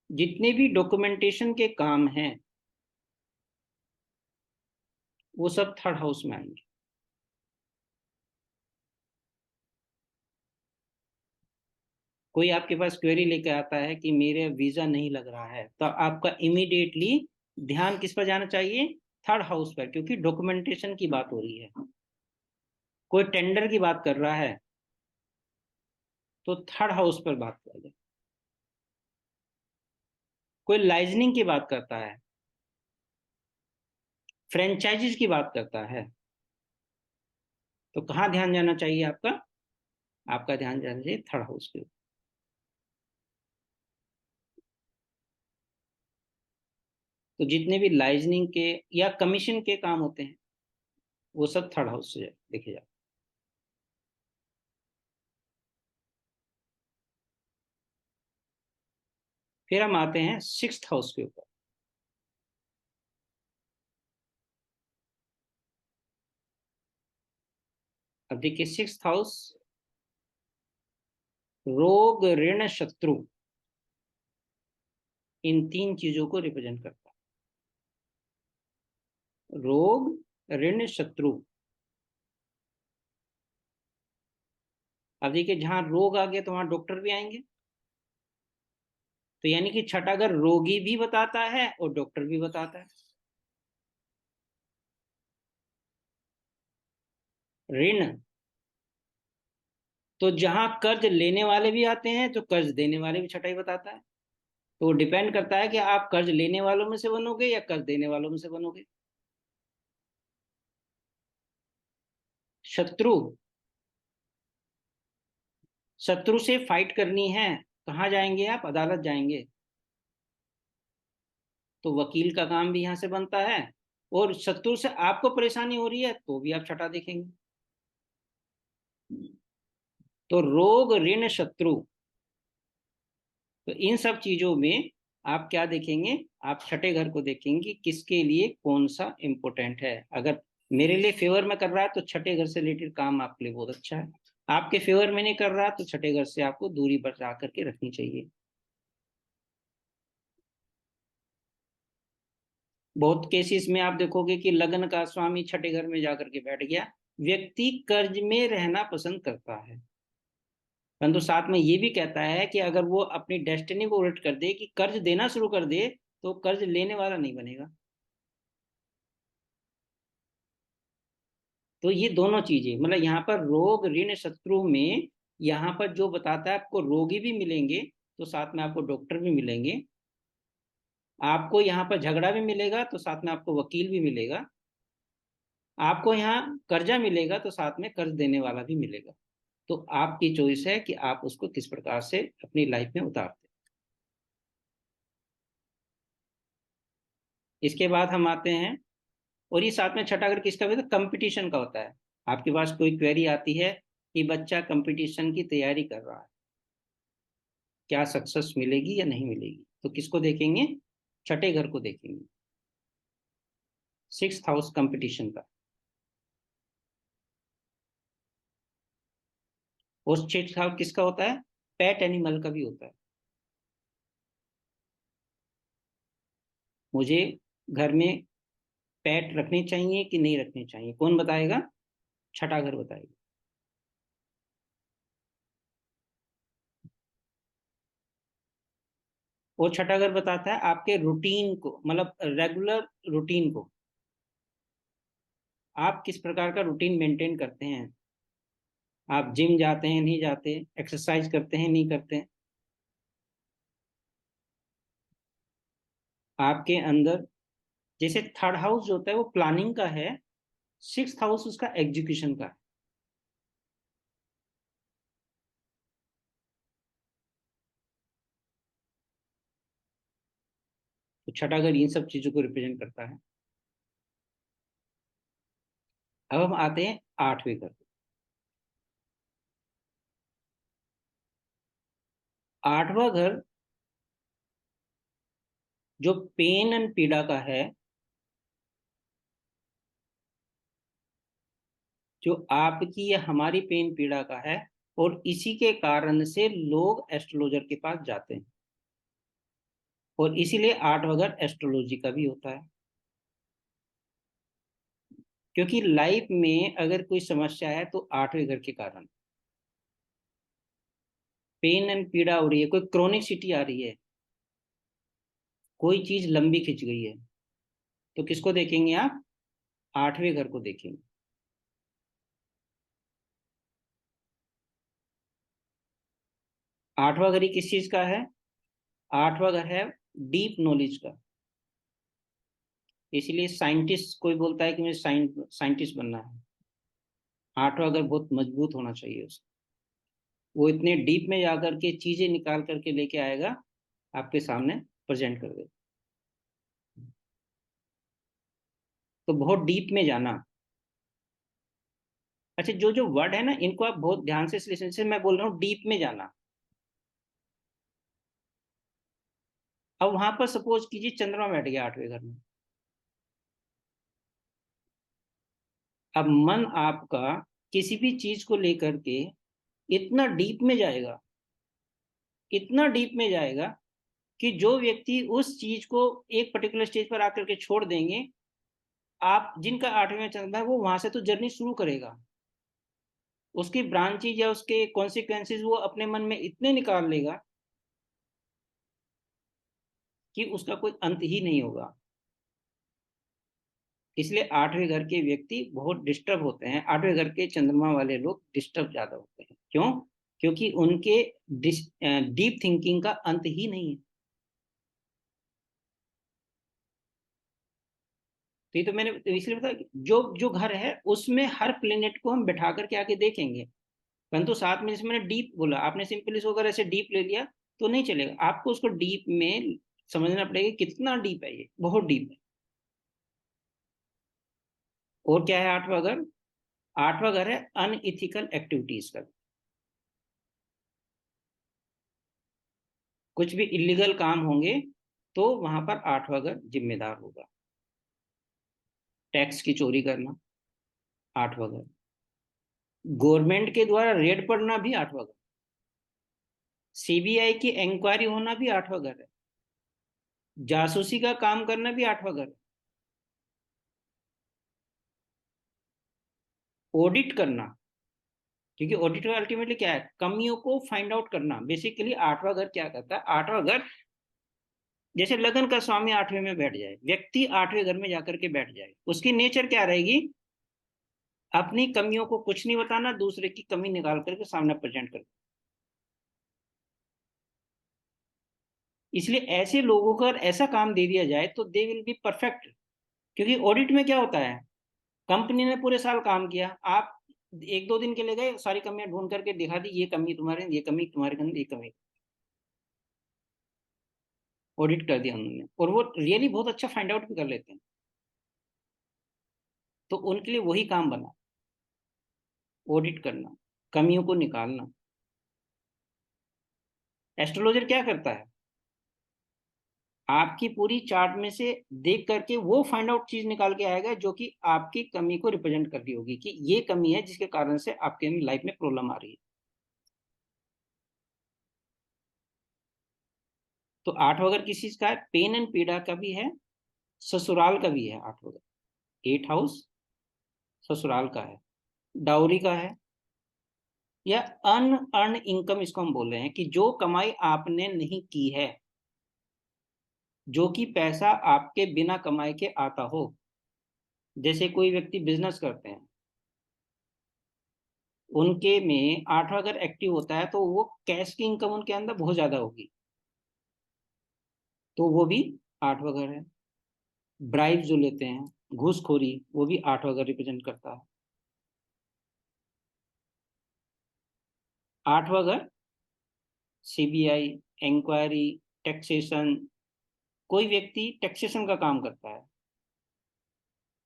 जितने भी डॉक्यूमेंटेशन के काम हैं वो सब थर्ड हाउस में आएंगे। कोई आपके पास क्वेरी लेके आता है कि मेरे वीजा नहीं लग रहा है, तो आपका इमीडिएटली ध्यान किस पर जाना चाहिए? थर्ड हाउस पर, क्योंकि डॉक्यूमेंटेशन की बात हो रही है। कोई टेंडर की बात कर रहा है तो थर्ड हाउस पर बात करें। कोई लाइजनिंग की बात करता है, फ्रेंचाइजीज की बात करता है, तो कहाँ ध्यान जाना चाहिए आपका? आपका ध्यान जाना चाहिए थर्ड हाउस पे। तो जितने भी लाइजनिंग के या कमीशन के काम होते हैं वो सब थर्ड हाउस से देखे जाते हैं। फिर हम आते हैं सिक्स्थ हाउस के ऊपर। अब देखिए, सिक्स्थ हाउस रोग ऋण शत्रु, इन तीन चीजों को रिप्रेजेंट करता है। रोग, ऋण, शत्रु। अब देखिए, जहां रोग आ गया तो वहां डॉक्टर भी आएंगे। तो यानी कि छठा घर रोगी भी बताता है और डॉक्टर भी बताता है। ऋण, तो जहां कर्ज लेने वाले भी आते हैं तो कर्ज देने वाले भी छठा ही बताता है। तो वो डिपेंड करता है कि आप कर्ज लेने वालों में से बनोगे या कर्ज देने वालों में से बनोगे। शत्रु, शत्रु से फाइट करनी है, कहाँ जाएंगे आप? अदालत जाएंगे। तो वकील का काम भी यहाँ से बनता है। और शत्रु से आपको परेशानी हो रही है तो भी आप छठा देखेंगे। तो रोग, ऋण, शत्रु, तो इन सब चीजों में आप क्या देखेंगे? आप छठे घर को देखेंगे कि किसके लिए कौन सा इंपॉर्टेंट है। अगर मेरे लिए फेवर में कर रहा है तो छठे घर से रिलेटेड काम आपके लिए बहुत अच्छा है। आपके फेवर में नहीं कर रहा तो छठे घर से आपको दूरी बचा करके रखनी चाहिए। बहुत केसेस में आप देखोगे कि लगन का स्वामी छठे घर में जाकर के बैठ गया। व्यक्ति कर्ज में रहना पसंद करता है, परंतु साथ में ये भी कहता है कि अगर वो अपनी डेस्टिनी को उलट कर दे कि कर्ज देना शुरू कर दे, तो कर्ज लेने वाला नहीं बनेगा। तो ये दोनों चीजें, मतलब यहाँ पर रोग ऋण शत्रु में, यहाँ पर जो बताता है आपको रोगी भी मिलेंगे, तो साथ में आपको डॉक्टर भी मिलेंगे। आपको यहाँ पर झगड़ा भी मिलेगा तो साथ में आपको वकील भी मिलेगा। आपको यहाँ कर्जा मिलेगा तो साथ में कर्ज देने वाला भी मिलेगा। तो आपकी चॉइस है कि आप उसको किस प्रकार से अपनी लाइफ में उतारते हैं। इसके बाद हम आते हैं, और ये साथ में छठा अगर किसका भी, तो कंपटीशन का होता है। आपके पास कोई क्वेरी आती है कि बच्चा कंपटीशन की तैयारी कर रहा है, क्या सक्सेस मिलेगी या नहीं मिलेगी, तो किसको देखेंगे? छठे घर को देखेंगे, सिक्स हाउस कंपटीशन का। और सिक्स हाउस किसका होता है? पेट एनिमल का भी होता है। मुझे घर में पेट रखने चाहिए कि नहीं रखने चाहिए, कौन बताएगा? छठा घर बताएगा। वो छठा घर बताता है आपके रूटीन को, मतलब रेगुलर रूटीन को, आप किस प्रकार का रूटीन मेंटेन करते हैं। आप जिम जाते हैं नहीं जाते, एक्सरसाइज करते हैं नहीं करते, आपके अंदर, जैसे थर्ड हाउस जो होता है वो प्लानिंग का है, सिक्स हाउस उसका एग्जीक्यूशन का है। तो छठा घर इन सब चीजों को रिप्रेजेंट करता है। अब हम आते हैं आठवें घर पे। आठवां घर जो पेन एंड पीड़ा का है, जो आपकी या हमारी पेन पीड़ा का है, और इसी के कारण से लोग एस्ट्रोलॉजर के पास जाते हैं, और इसीलिए आठवां घर एस्ट्रोलॉजी का भी होता है। क्योंकि लाइफ में अगर कोई समस्या है तो आठवें घर के कारण पेन एंड पीड़ा हो रही है, कोई क्रोनिक आ रही है, कोई चीज लंबी खिंच गई है, तो किसको देखेंगे आप? आठवें घर को देखेंगे। आठवां घर ही किस चीज का है? आठवां घर है डीप नॉलेज का। इसलिए साइंटिस्ट, कोई बोलता है कि मुझे साइंटिस्ट बनना है, आठवां घर बहुत मजबूत होना चाहिए उसका। वो इतने डीप में जाकर के चीजें निकाल करके लेके आएगा, आपके सामने प्रेजेंट कर देगा। तो बहुत डीप में जाना। अच्छा, जो जो वर्ड है ना, इनको आप बहुत ध्यान से लिसन से, मैं बोल रहा हूँ डीप में जाना। अब वहां पर सपोज कीजिए चंद्रमा बैठ गया आठवें घर में। अब मन आपका किसी भी चीज को लेकर के इतना डीप में जाएगा, इतना डीप में जाएगा, कि जो व्यक्ति उस चीज को एक पर्टिकुलर स्टेज पर आकर के छोड़ देंगे, आप जिनका आठवें में चंद्रमा है वो वहां से तो जर्नी शुरू करेगा, उसकी ब्रांचेज या उसके कॉन्सिक्वेंसेज वो अपने मन में इतने निकाल लेगा कि उसका कोई अंत ही नहीं होगा। इसलिए आठवें घर के व्यक्ति बहुत डिस्टर्ब होते हैं, आठवें घर के चंद्रमा वाले लोग डिस्टर्ब ज्यादा होते हैं। क्यों? क्योंकि उनके डीप थिंकिंग का अंत ही नहीं है। तो ये तो मैंने तो इसलिए बताया कि जो जो घर है उसमें हर प्लेनेट को हम बैठा करके आके देखेंगे, परंतु साथ में जैसे मैंने डीप बोला, आपने सिंपली इसको अगर ऐसे डीप ले लिया तो नहीं चलेगा, आपको उसको डीप में समझना पड़ेगा कितना डीप है, ये बहुत डीप है। और क्या है आठवां घर? आठवां घर है अनइथिकल एक्टिविटीज का। कुछ भी इलीगल काम होंगे तो वहां पर आठवां घर जिम्मेदार होगा। टैक्स की चोरी करना, आठवां घर। गवर्नमेंट के द्वारा रेड पड़ना भी आठवां घर। सीबीआई की इंक्वायरी होना भी आठवां घर है। जासूसी का काम करना भी आठवां घर है। ऑडिट करना, क्योंकि ऑडिट का अल्टीमेटली क्या है, कमियों को फाइंड आउट करना। बेसिकली आठवां घर क्या करता है, आठवां घर जैसे लगन का स्वामी आठवें में बैठ जाए, व्यक्ति आठवें घर में जाकर के बैठ जाए, उसकी नेचर क्या रहेगी, अपनी कमियों को कुछ नहीं बताना, दूसरे की कमी निकाल करके सामने प्रेजेंट कर। इसलिए ऐसे लोगों को अगर ऐसा काम दे दिया जाए तो दे विल बी परफेक्ट। क्योंकि ऑडिट में क्या होता है, कंपनी ने पूरे साल काम किया, आप एक दो दिन के लिए गए, सारी कमियां ढूंढ करके दिखा दी, ये कमी तुम्हारे, ये कमी तुम्हारे अंदर, ये कमी, ऑडिट कर दिया उन्होंने, और वो रियली बहुत अच्छा फाइंड आउट भी कर लेते हैं। तो उनके लिए वही काम बना, ऑडिट करना, कमियों को निकालना। एस्ट्रोलॉजर क्या करता है, आपकी पूरी चार्ट में से देख करके वो फाइंड आउट चीज निकाल के आएगा जो कि आपकी कमी को रिप्रेजेंट कर रही होगी, कि ये कमी है जिसके कारण से आपके लाइफ में प्रॉब्लम आ रही है। तो आठवां घर किस चीज का है, पेन एंड पीड़ा का भी है, ससुराल का भी है आठवां घर। एट हाउस ससुराल का है, डाउरी का है, या अन अर्न इनकम इसको हम बोल रहे हैं, कि जो कमाई आपने नहीं की है, जो कि पैसा आपके बिना कमाई के आता हो। जैसे कोई व्यक्ति बिजनेस करते हैं, उनके में आठवां अगर एक्टिव होता है तो वो कैश की इनकम उनके अंदर बहुत ज्यादा होगी, तो वो भी आठवां घर है। ब्राइब जो लेते हैं, घूसखोरी, वो भी आठवां घर रिप्रेजेंट करता है। आठवां घर सीबीआई, इंक्वायरी, टैक्सेशन, कोई व्यक्ति टैक्सेशन का काम करता है,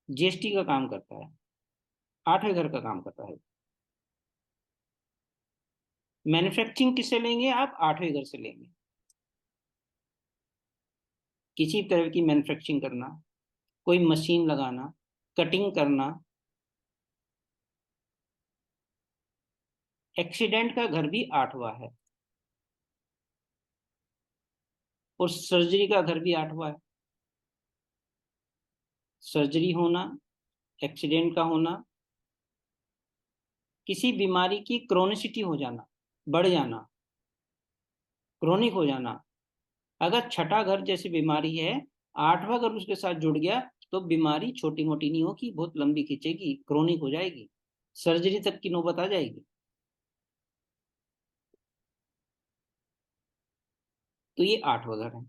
जीएसटी का काम करता है, आठवें घर का काम करता है। मैन्युफैक्चरिंग किससे लेंगे आप, आठवें घर से लेंगे। किसी तरह की मैन्युफैक्चरिंग करना, कोई मशीन लगाना, कटिंग करना। एक्सीडेंट का घर भी आठवां है, और सर्जरी का घर भी आठवां है। सर्जरी होना, एक्सीडेंट का होना, किसी बीमारी की क्रोनिसिटी हो जाना, बढ़ जाना, क्रोनिक हो जाना। अगर छठा घर जैसी बीमारी है, आठवां घर उसके साथ जुड़ गया, तो बीमारी छोटी मोटी नहीं होगी, बहुत लंबी खींचेगी, क्रोनिक हो जाएगी, सर्जरी तक की नौबत आ जाएगी। तो ये आठवां घर है।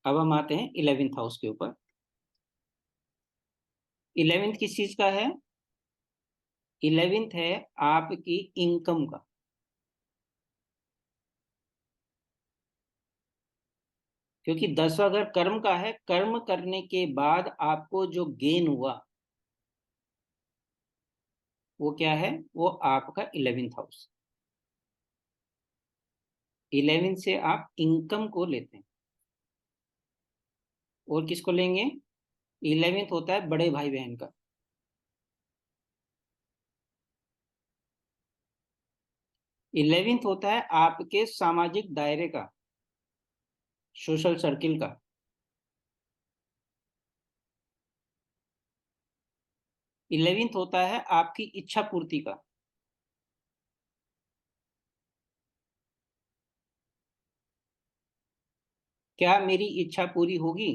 अब हम आते हैं 11th हाउस के ऊपर। 11th किस चीज का है, 11th है आपकी इनकम का। क्योंकि 10वां घर कर्म का है, कर्म करने के बाद आपको जो गेन हुआ, वो क्या है, वो आपका 11th हाउस। 11 से आप इनकम को लेते हैं, और किसको लेंगे, 11th होता है बड़े भाई बहन का। 11th होता है आपके सामाजिक दायरे का, सोशल सर्किल का। 11th होता है आपकी इच्छा पूर्ति का। क्या मेरी इच्छा पूरी होगी,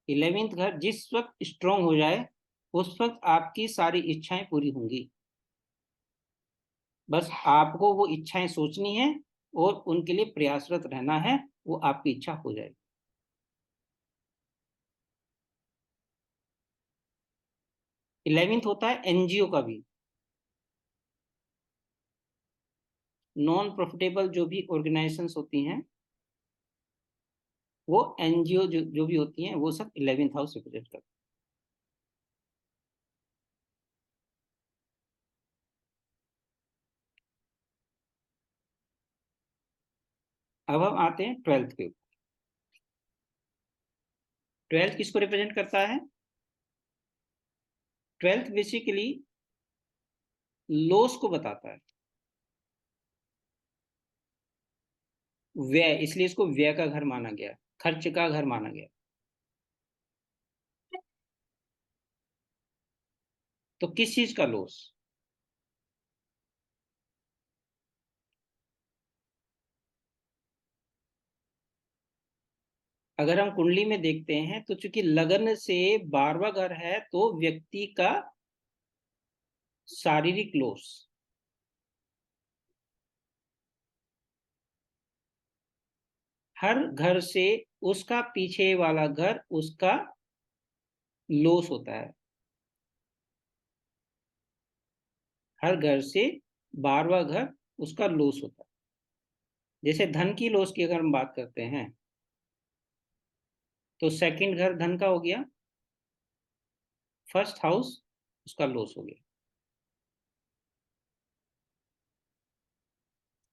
11th घर जिस वक्त स्ट्रांग हो जाए, उस वक्त आपकी सारी इच्छाएं पूरी होंगी। बस आपको वो इच्छाएं सोचनी है, और उनके लिए प्रयासरत रहना है, वो आपकी इच्छा हो जाएगी। 11th होता है एनजीओ का भी, नॉन प्रॉफिटेबल जो भी ऑर्गेनाइजेशंस होती हैं, वो एनजीओ जो भी होती हैं, वो सब 11th हाउस रिप्रेजेंट करते हैं। अब हम आते हैं 12th के ऊपर। 12th किसको रिप्रेजेंट करता है, 12th बेसिकली लॉस को बताता है। व्यय, इसलिए इसको व्यय का घर माना गया, खर्च का घर माना गया। तो किस चीज का लॉस? अगर हम कुंडली में देखते हैं तो चूंकि लगन से 12वां घर है, तो व्यक्ति का शारीरिक लॉस, हर घर से उसका पीछे वाला घर उसका लॉस होता है। हर घर से 12वां घर उसका लॉस होता है। जैसे धन की लॉस की अगर हम बात करते हैं, तो सेकंड घर धन का हो गया, फर्स्ट हाउस उसका लॉस हो गया।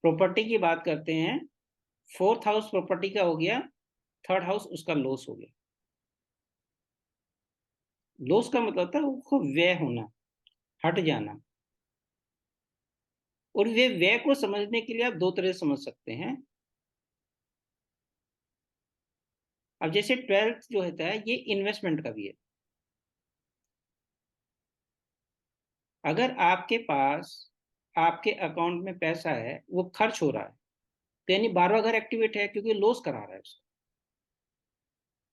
प्रॉपर्टी की बात करते हैं, फोर्थ हाउस प्रॉपर्टी का हो गया, थर्ड हाउस उसका लॉस हो गया। लॉस का मतलब था उसको व्यय होना, हट जाना। और वे व्यय को समझने के लिए आप दो तरह से समझ सकते हैं। अब जैसे ट्वेल्थ जो होता है ये इन्वेस्टमेंट का भी है। अगर आपके पास आपके अकाउंट में पैसा है, वो खर्च हो रहा है, तो यानी 12वां घर एक्टिवेट है, क्योंकि लॉस करा रहा है उसको।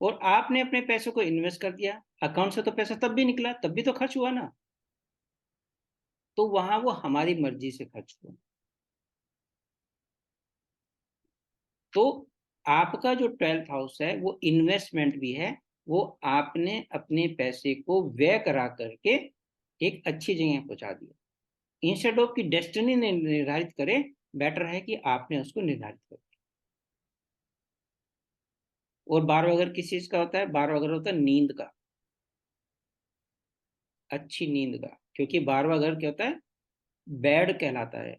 और आपने अपने पैसों को इन्वेस्ट कर दिया, अकाउंट से तो पैसा तब भी निकला, तब भी तो खर्च हुआ ना। तो वहां वो हमारी मर्जी से खर्च हुआ। तो आपका जो ट्वेल्थ हाउस है वो इन्वेस्टमेंट भी है। वो आपने अपने पैसे को व्यय करा करके एक अच्छी जगह पहुंचा दिया। इंस्टेड ऑफ की डेस्टिनी ने निर्धारित करे, बेटर है कि आपने उसको निर्धारित कर। और 12वां घर किस चीज का होता है? 12वां घर होता है नींद का, अच्छी नींद का। क्योंकि 12वां घर क्या होता है? बेड कहलाता है।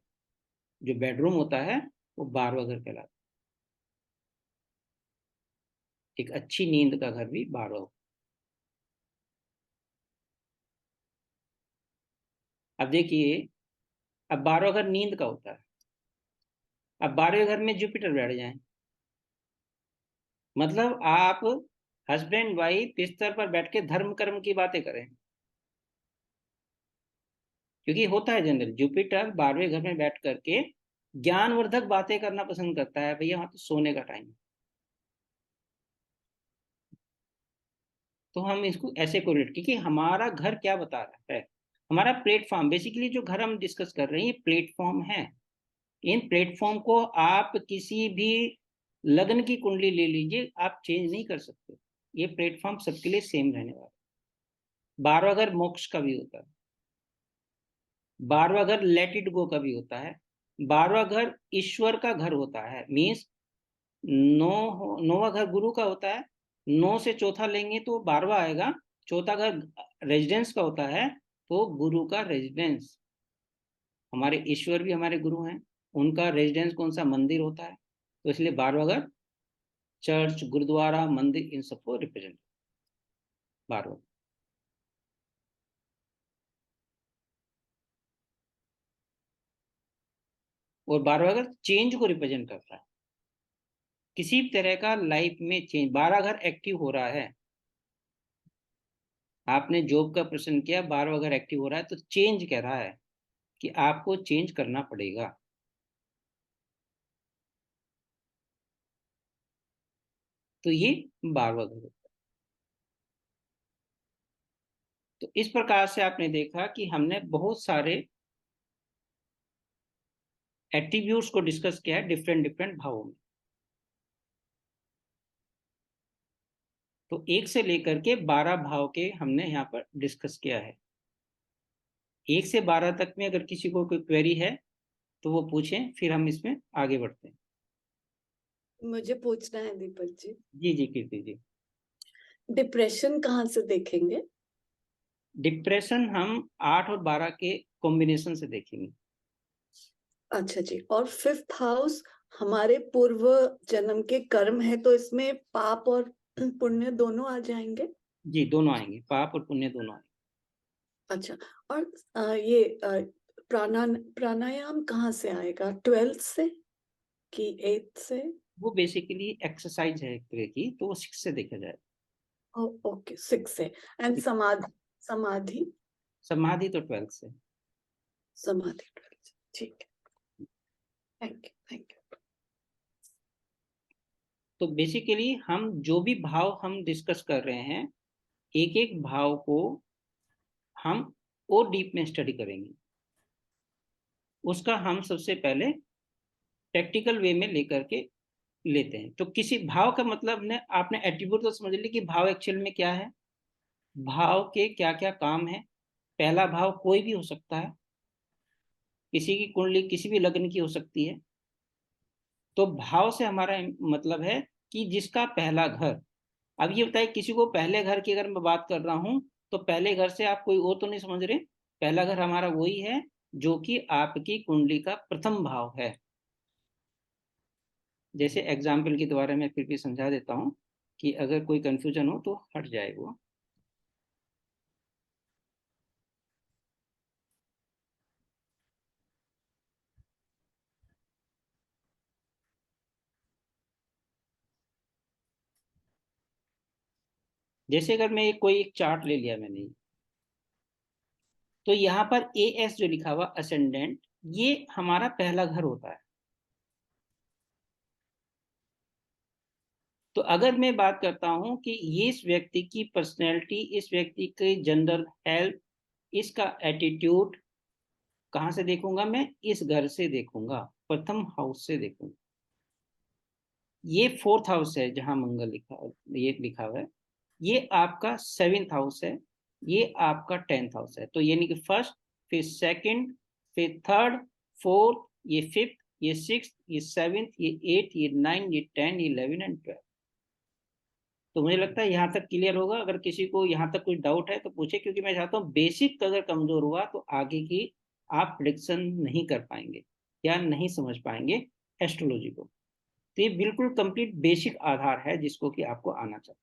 जो बेडरूम होता है वो 12वां घर कहलाता है। एक अच्छी नींद का घर भी 12वां। अब देखिए, अब 12वां घर नींद का होता है। अब 12वें घर में जुपिटर बैठ जाए, मतलब आप हस्बैंड वाइफ बिस्तर पर बैठ के धर्म कर्म की बातें करें। क्योंकि होता है जनरल, जुपिटर 12वें घर में बैठ करके ज्ञानवर्धक बातें करना पसंद करता है। भैया वहां तो सोने का टाइम है। तो हम इसको ऐसे कोरिलेट, क्योंकि हमारा घर क्या बता रहा है, हमारा प्लेटफॉर्म, बेसिकली जो घर हम डिस्कस कर रहे हैं ये प्लेटफॉर्म है। इन प्लेटफॉर्म को आप किसी भी लग्न की कुंडली ले लीजिए, आप चेंज नहीं कर सकते। ये प्लेटफॉर्म सबके लिए सेम रहने वाला है। 12वां घर मोक्ष का भी होता है, 12वां घर लेट इट गो का भी होता है, 12वां घर ईश्वर का घर होता है। मीन्स नौवां घर गुरु का होता है। 9 से चौथा लेंगे तो 12वां आएगा। चौथा घर रेजिडेंस का होता है, तो गुरु का रेजिडेंस। हमारे ईश्वर भी हमारे गुरु हैं, उनका रेजिडेंस कौन सा? मंदिर होता है। तो इसलिए 12वां घर चर्च, गुरुद्वारा, मंदिर, इन सबको रिप्रेजेंट 12वां। और 12वां घर चेंज को रिप्रेजेंट करता है। किसी भी तरह का लाइफ में चेंज, 12वां घर एक्टिव हो रहा है। आपने जॉब का प्रश्न किया, 12वां घर एक्टिव हो रहा है, तो चेंज कह रहा है कि आपको चेंज करना पड़ेगा। तो ये 12वां घर होता है। तो इस प्रकार से आपने देखा कि हमने बहुत सारे एट्रीब्यूट्स को डिस्कस किया है डिफरेंट डिफरेंट भावों में। तो 1 से लेकर के 12 भाव के हमने यहाँ पर डिस्कस किया है। 1 से 12 तक में अगर किसी को कोई क्वेरी है तो वो पूछें, फिर हम इसमें आगे बढ़ते हैं। मुझे पूछना है दीपक जी, जी जी कीर्ति जी। डिप्रेशन कहाँ से देखेंगे? डिप्रेशन हम 8 और 12 के कॉम्बिनेशन से देखेंगे। अच्छा जी, और फिफ्थ हाउस हमारे पूर्व जन्म के कर्म है, तो इसमें पाप और पुण्य दोनों आ जाएंगे? जी दोनों आएंगे, पाप और पुण्य दोनों आएंगे। अच्छा, और ये प्राणायाम कहाँ से आएगा? 12th से? कि 8 से? वो बेसिकली एक्सरसाइज है एक तरह की, तो वो 6 से देखा जाए। ओके, 6 से। एंड समाधि? समाधि? समाधि तो 12 से। समाधि 12 से, ठीक है। Thank you, thank you. तो बेसिकली हम जो भी भाव हम डिस्कस कर रहे हैं, एक एक भाव को हम और डीप में स्टडी करेंगे। उसका हम सबसे पहले प्रैक्टिकल वे में लेकर के लेते हैं। तो किसी भाव का मतलब ने आपने एट्रीब्यूट तो समझ लिया कि भाव एक्चुअल में क्या है, भाव के क्या क्या काम है। पहला भाव कोई भी हो सकता है, किसी की कुंडली किसी भी लग्न की हो सकती है। तो भाव से हमारा मतलब है कि जिसका पहला घर। अब ये बताइए, किसी को पहले घर की अगर मैं बात कर रहा हूं, तो पहले घर से आप कोई और तो नहीं समझ रहे। पहला घर हमारा वही है जो कि आपकी कुंडली का प्रथम भाव है। जैसे एग्जाम्पल के द्वारा मैं फिर भी समझा देता हूं कि अगर कोई कंफ्यूजन हो तो हट जाए वो। जैसे अगर मैं कोई एक चार्ट ले लिया मैंने, तो यहाँ पर ए एस जो लिखा हुआ असेंडेंट, ये हमारा पहला घर होता है। तो अगर मैं बात करता हूं कि ये इस व्यक्ति की पर्सनैलिटी, इस व्यक्ति के जनरल हेल्थ, इसका एटीट्यूड कहाँ से देखूंगा मैं? इस घर से देखूंगा, प्रथम हाउस से देखूंगा। ये 4th हाउस है जहां मंगल लिखा, ये लिखा हुआ है। ये आपका 7th हाउस है, ये आपका 10th हाउस है। तो यानी कि फर्स्ट, फिर सेकंड, फिर थर्ड, फोर्थ, ये फिफ्थ, ये सिक्स्थ, ये सेवेंथ, ये एट, ये 9, ये 10, ये 11 एंड 12। तो मुझे लगता है यहाँ तक क्लियर होगा। अगर किसी को यहाँ तक कुछ डाउट है तो पूछे, क्योंकि मैं चाहता हूँ बेसिक अगर कमजोर हुआ तो आगे की आप प्रिडिक्शन नहीं कर पाएंगे या नहीं समझ पाएंगे एस्ट्रोलॉजी को। तो ये बिल्कुल कंप्लीट बेसिक आधार है जिसको कि आपको आना चाहिए।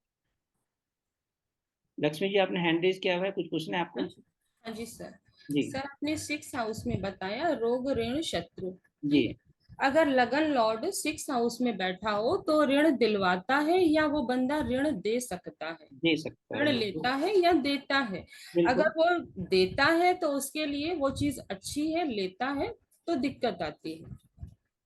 लक्ष्मी जी, आपने हैंड रेज किया हुआ है, कुछ पूछना है हाँ आपको? जी। हाँ जी सर। जी। सर आपने 6 हाउस में बताया रोग ऋण शत्रु, जी। ठीक है। अगर लगन लॉर्ड 6 हाउस में बैठा हो तो ऋण दिलवाता है या वो बंदा ऋण दे सकता है? दे सकता है ऋण बिल्कुल। लेता है या देता है? अगर बिल्कुल वो देता है तो उसके लिए वो चीज अच्छी है, लेता है तो दिक्कत आती है।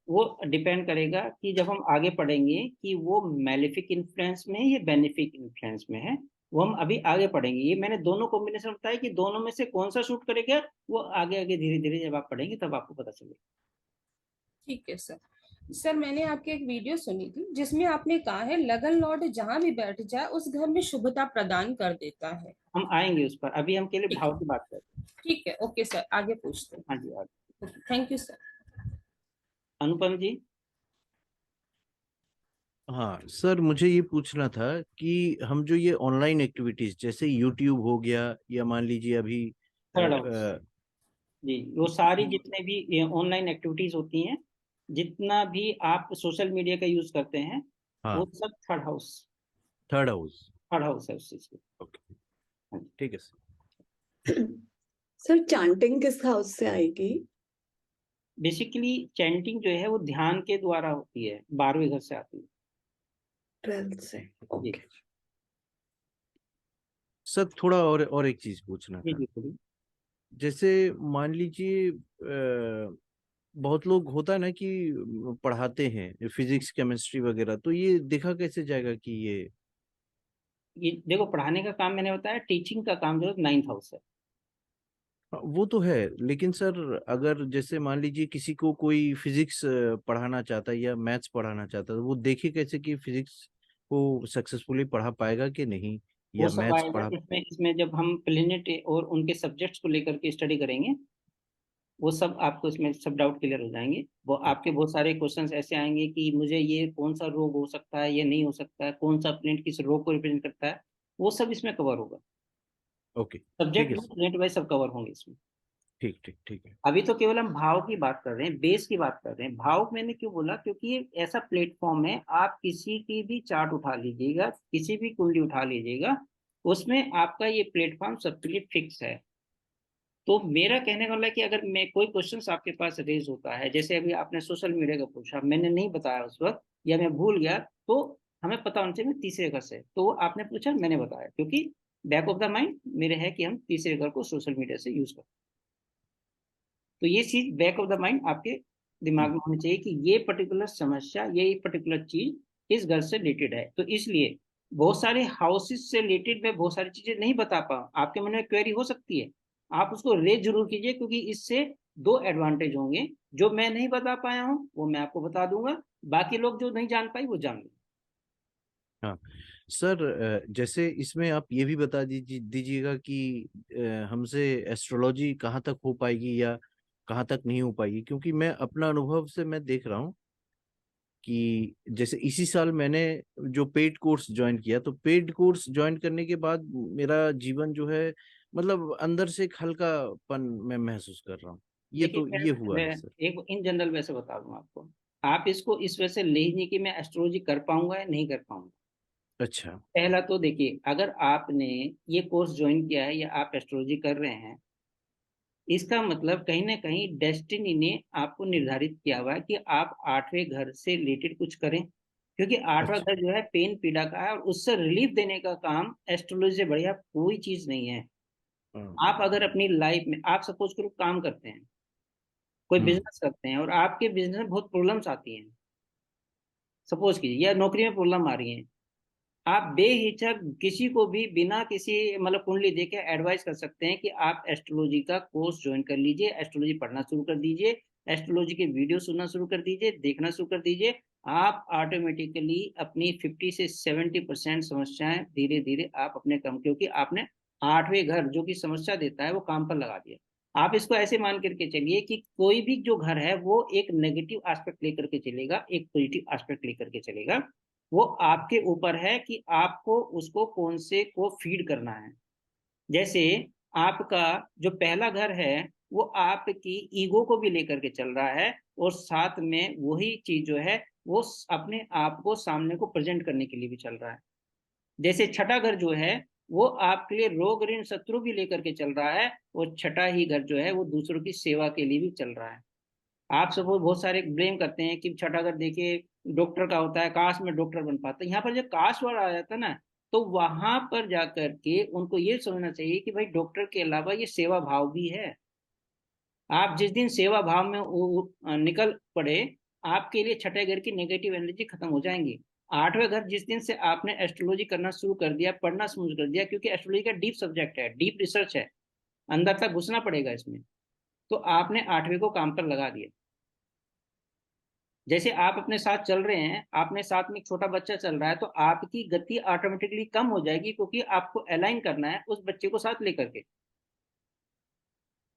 वो डिपेंड करेगा कि जब हम आगे पढ़ेंगे कि वो मैलेफिक इन्फ्लुएंस में है या बेनिफिक इन्फ्लुएंस में है, वो हम अभी आगे पढ़ेंगे। ये मैंने दोनों कॉम्बिनेशन बताया कि दोनों में से कौन सा शूट करेगा, वो आगे आगे धीरे धीरे जब आप पढ़ेंगे तब आपको पता चलेगा। ठीक है सर। सर मैंने आपकी एक वीडियो सुनी थी जिसमें आपने कहा है लगन लॉर्ड जहां भी बैठ जाए उस घर में शुभता प्रदान कर देता है। हम आएंगे उस पर, अभी हम केवल ठीक भाव है। की बात करते ठीक है, ओके सर, आगे पूछते हैं। हाँ जी, आगे। हैं। Thank you sir. Anupam ji. हाँ सर, मुझे ये पूछना था कि हम जो ये ऑनलाइन एक्टिविटीज जैसे यूट्यूब हो गया या मान लीजिए अभी थर्ड हाउस। जी, वो सारी अ, जितने भी ऑनलाइन एक्टिविटीज होती हैं, जितना भी आप सोशल मीडिया का यूज करते हैं, वो हाँ, सब third house. Third house. Third house है उस चीज की। ओके, हाँ जी। ठीक है सर। सर चैंटिंग किस हाउस से आएगी? बेसिकली चैंटिंग जो है वो ध्यान के द्वारा होती है, 12वें घर से आती है। 12 से, जी। ओके। सर थोड़ा और एक चीज पूछना जी था। जी बोलिए। जैसे मान लीजिए बहुत लोग होता है ना कि पढ़ाते हैं फिजिक्स केमिस्ट्री वगैरह, तो ये देखा कैसे जाएगा कि ये देखो, पढ़ाने का काम मैंने बताया, टीचिंग का काम जो है 9th हाउस है। हाँ, वो तो है। लेकिन सर अगर जैसे मान लीजिए किसी को कोई फिजिक्स पढ़ाना चाहता है या मैथ्स पढ़ाना चाहता है, तो वो देखे कैसे कि फिजिक्स को सक्सेसफुली पढ़ा पाएगा कि नहीं, वो या सब मैथ्स आएगा पढ़ा। इसमें। इसमें जब हम प्लेनेट और उनके सब्जेक्ट्स को लेकर के स्टडी करेंगे, वो सब आपको इसमें सब डाउट क्लियर हो जाएंगे। वो आपके बहुत सारे क्वेश्चंस ऐसे आएंगे कि मुझे ये कौन सा रोग हो सकता है, ये नहीं हो सकता है, कौन सा प्लेनेट किस रोग को रिप्रेजेंट करता है, वो सब इसमें कवर होगा। ओके, ठीक सब्जेक्ट है में सर। प्लेनेट वाइज सब कवर होंगे इसमें। ठीक ठीक ठीक है। अभी तो केवल हम भाव की बात कर रहे हैं, बेस की बात कर रहे हैं। भाव मैंने क्यों बोला? क्योंकि ये ऐसा प्लेटफॉर्म है, आप किसी की भी चार्ट उठा लीजिएगा, किसी भी कुंडली उठा लीजिएगा, उसमें आपका ये प्लेटफॉर्म सबके लिए फिक्स है। तो मेरा कहने का मतलब है कि अगर मैं कोई क्वेश्चंस आपके पास रेज होता है, जैसे अभी आपने सोशल मीडिया का पूछा, मैंने नहीं बताया उस वक्त या मैं भूल गया, तो हमें पता होना चाहिए तीसरे घर से, तो वो आपने पूछा मैंने बताया, क्योंकि बैक ऑफ द माइंड मेरे है कि हम तीसरे घर को सोशल मीडिया से यूज करते हैं। तो ये चीज बैक ऑफ द माइंड आपके दिमाग में होनी चाहिए कि ये पर्टिकुलर समस्या, ये पर्टिकुलर चीज इस घर से रिलेटेड है। तो इसलिए बहुत सारे हाउसेस से रिलेटेड मैं बहुत सारी चीजें नहीं बता पाऊँ, आपके मन में क्वेरी हो सकती है, आप उसको रेज जरूर कीजिए, क्योंकि इससे दो एडवांटेज होंगे, जो मैं नहीं बता पाया हूँ वो मैं आपको बता दूंगा, बाकी लोग जो नहीं जान पाई वो जान लेंगे। हाँ सर, जैसे इसमें आप ये भी बता दीजिएगा कि हमसे एस्ट्रोलॉजी कहाँ तक हो पाएगी या कहाँ तक नहीं हो पाएगी, क्योंकि मैं अपना अनुभव से मैं देख रहा हूँ कि जैसे इसी साल मैंने जो पेड कोर्स ज्वाइन किया, तो पेड कोर्स ज्वाइन करने के बाद मेरा जीवन जो है, मतलब अंदर से एक हल्कापन मैं महसूस कर रहा हूँ। ये देखिए तो मैं ये हुआ मैं है सर। एक इन जनरल वैसे बता दूं आपको, आप इसको इस वजह से ले लीजिए कि मैं एस्ट्रोलॉजी कर पाऊंगा या नहीं कर पाऊंगा। अच्छा। पहला तो देखिए, अगर आपने ये कोर्स ज्वाइन किया है या आप एस्ट्रोलॉजी कर रहे हैं, इसका मतलब कहीं ना कहीं डेस्टिनी ने आपको निर्धारित किया हुआ है कि आप आठवें घर से रिलेटेड कुछ करें, क्योंकि आठवां अच्छा। घर जो है पेन पीड़ा का है, और उससे रिलीफ देने का काम एस्ट्रोलॉजी से बढ़िया कोई चीज नहीं है। हाँ। आप अगर अपनी लाइफ में, आप सपोज करो काम करते हैं, कोई हम्म। बिजनेस करते हैं, और आपके बिजनेस में बहुत प्रॉब्लम्स आती हैं, सपोज कीजिए, या नौकरी में प्रॉब्लम आ रही है, आप बेहिचक किसी को भी बिना किसी मतलब कुंडली देके एडवाइस कर सकते हैं कि आप एस्ट्रोलॉजी का कोर्स ज्वाइन कर लीजिए, एस्ट्रोलॉजी पढ़ना शुरू कर दीजिए, एस्ट्रोलॉजी के वीडियो सुनना शुरू कर दीजिए, देखना शुरू कर दीजिए। आप ऑटोमेटिकली अपनी 50 से 70% समस्याएं धीरे धीरे आप अपने कम, क्योंकि आपने आठवें घर जो कि समस्या देता है वो काम पर लगा दिया। आप इसको ऐसे मान करके चलिए कि कोई भी जो घर है वो एक नेगेटिव एस्पेक्ट लेकर के चलेगा, एक पॉजिटिव एस्पेक्ट लेकर के चलेगा। वो आपके ऊपर है कि आपको उसको कौन से को फीड करना है। जैसे आपका जो पहला घर है वो आपकी ईगो को भी लेकर के चल रहा है, और साथ में वही चीज जो है वो अपने आप को सामने को प्रेजेंट करने के लिए भी चल रहा है। जैसे छठा घर जो है वो आपके लिए रोग ऋण शत्रु भी लेकर के चल रहा है, और छठा ही घर जो है वो दूसरों की सेवा के लिए भी चल रहा है। आप सब बहुत सारे ब्लेम करते हैं कि छठा अगर देखिए डॉक्टर का होता है, काश में डॉक्टर बन पाता, यहाँ पर जब काश वाला आ जाता है ना, तो वहां पर जाकर के उनको ये समझना चाहिए कि भाई डॉक्टर के अलावा ये सेवा भाव भी है। आप जिस दिन सेवा भाव में निकल पड़े, आपके लिए छठे घर की नेगेटिव एनर्जी खत्म हो जाएंगी। आठवें घर जिस दिन से आपने एस्ट्रोलॉजी करना शुरू कर दिया, पढ़ना शुरू कर दिया, क्योंकि एस्ट्रोलॉजी का डीप सब्जेक्ट है, डीप रिसर्च है, अंदर तक घुसना पड़ेगा इसमें, तो आपने आठवें को काम पर लगा दिया। जैसे आप अपने साथ चल रहे हैं, आपने साथ में एक छोटा बच्चा चल रहा है, तो आपकी गति ऑटोमेटिकली कम हो जाएगी, क्योंकि आपको अलाइन करना है उस बच्चे को साथ लेकर के।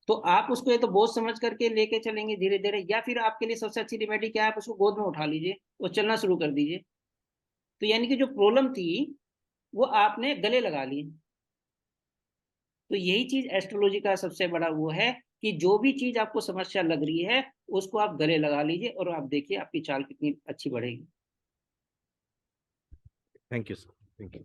तो आप उसको ये तो बोझ समझ करके लेके चलेंगे धीरे धीरे, या फिर आपके लिए सबसे अच्छी रेमेडी क्या है, आप उसको गोद में उठा लीजिए और चलना शुरू कर दीजिए। तो यानी कि जो प्रॉब्लम थी वो आपने गले लगा ली। तो यही चीज एस्ट्रोलॉजी का सबसे बड़ा वो है कि जो भी चीज आपको समस्या लग रही है उसको आप गले लगा लीजिए, और आप देखिए आपकी चाल कितनी अच्छी बढ़ेगी। Thank you sir, thank you.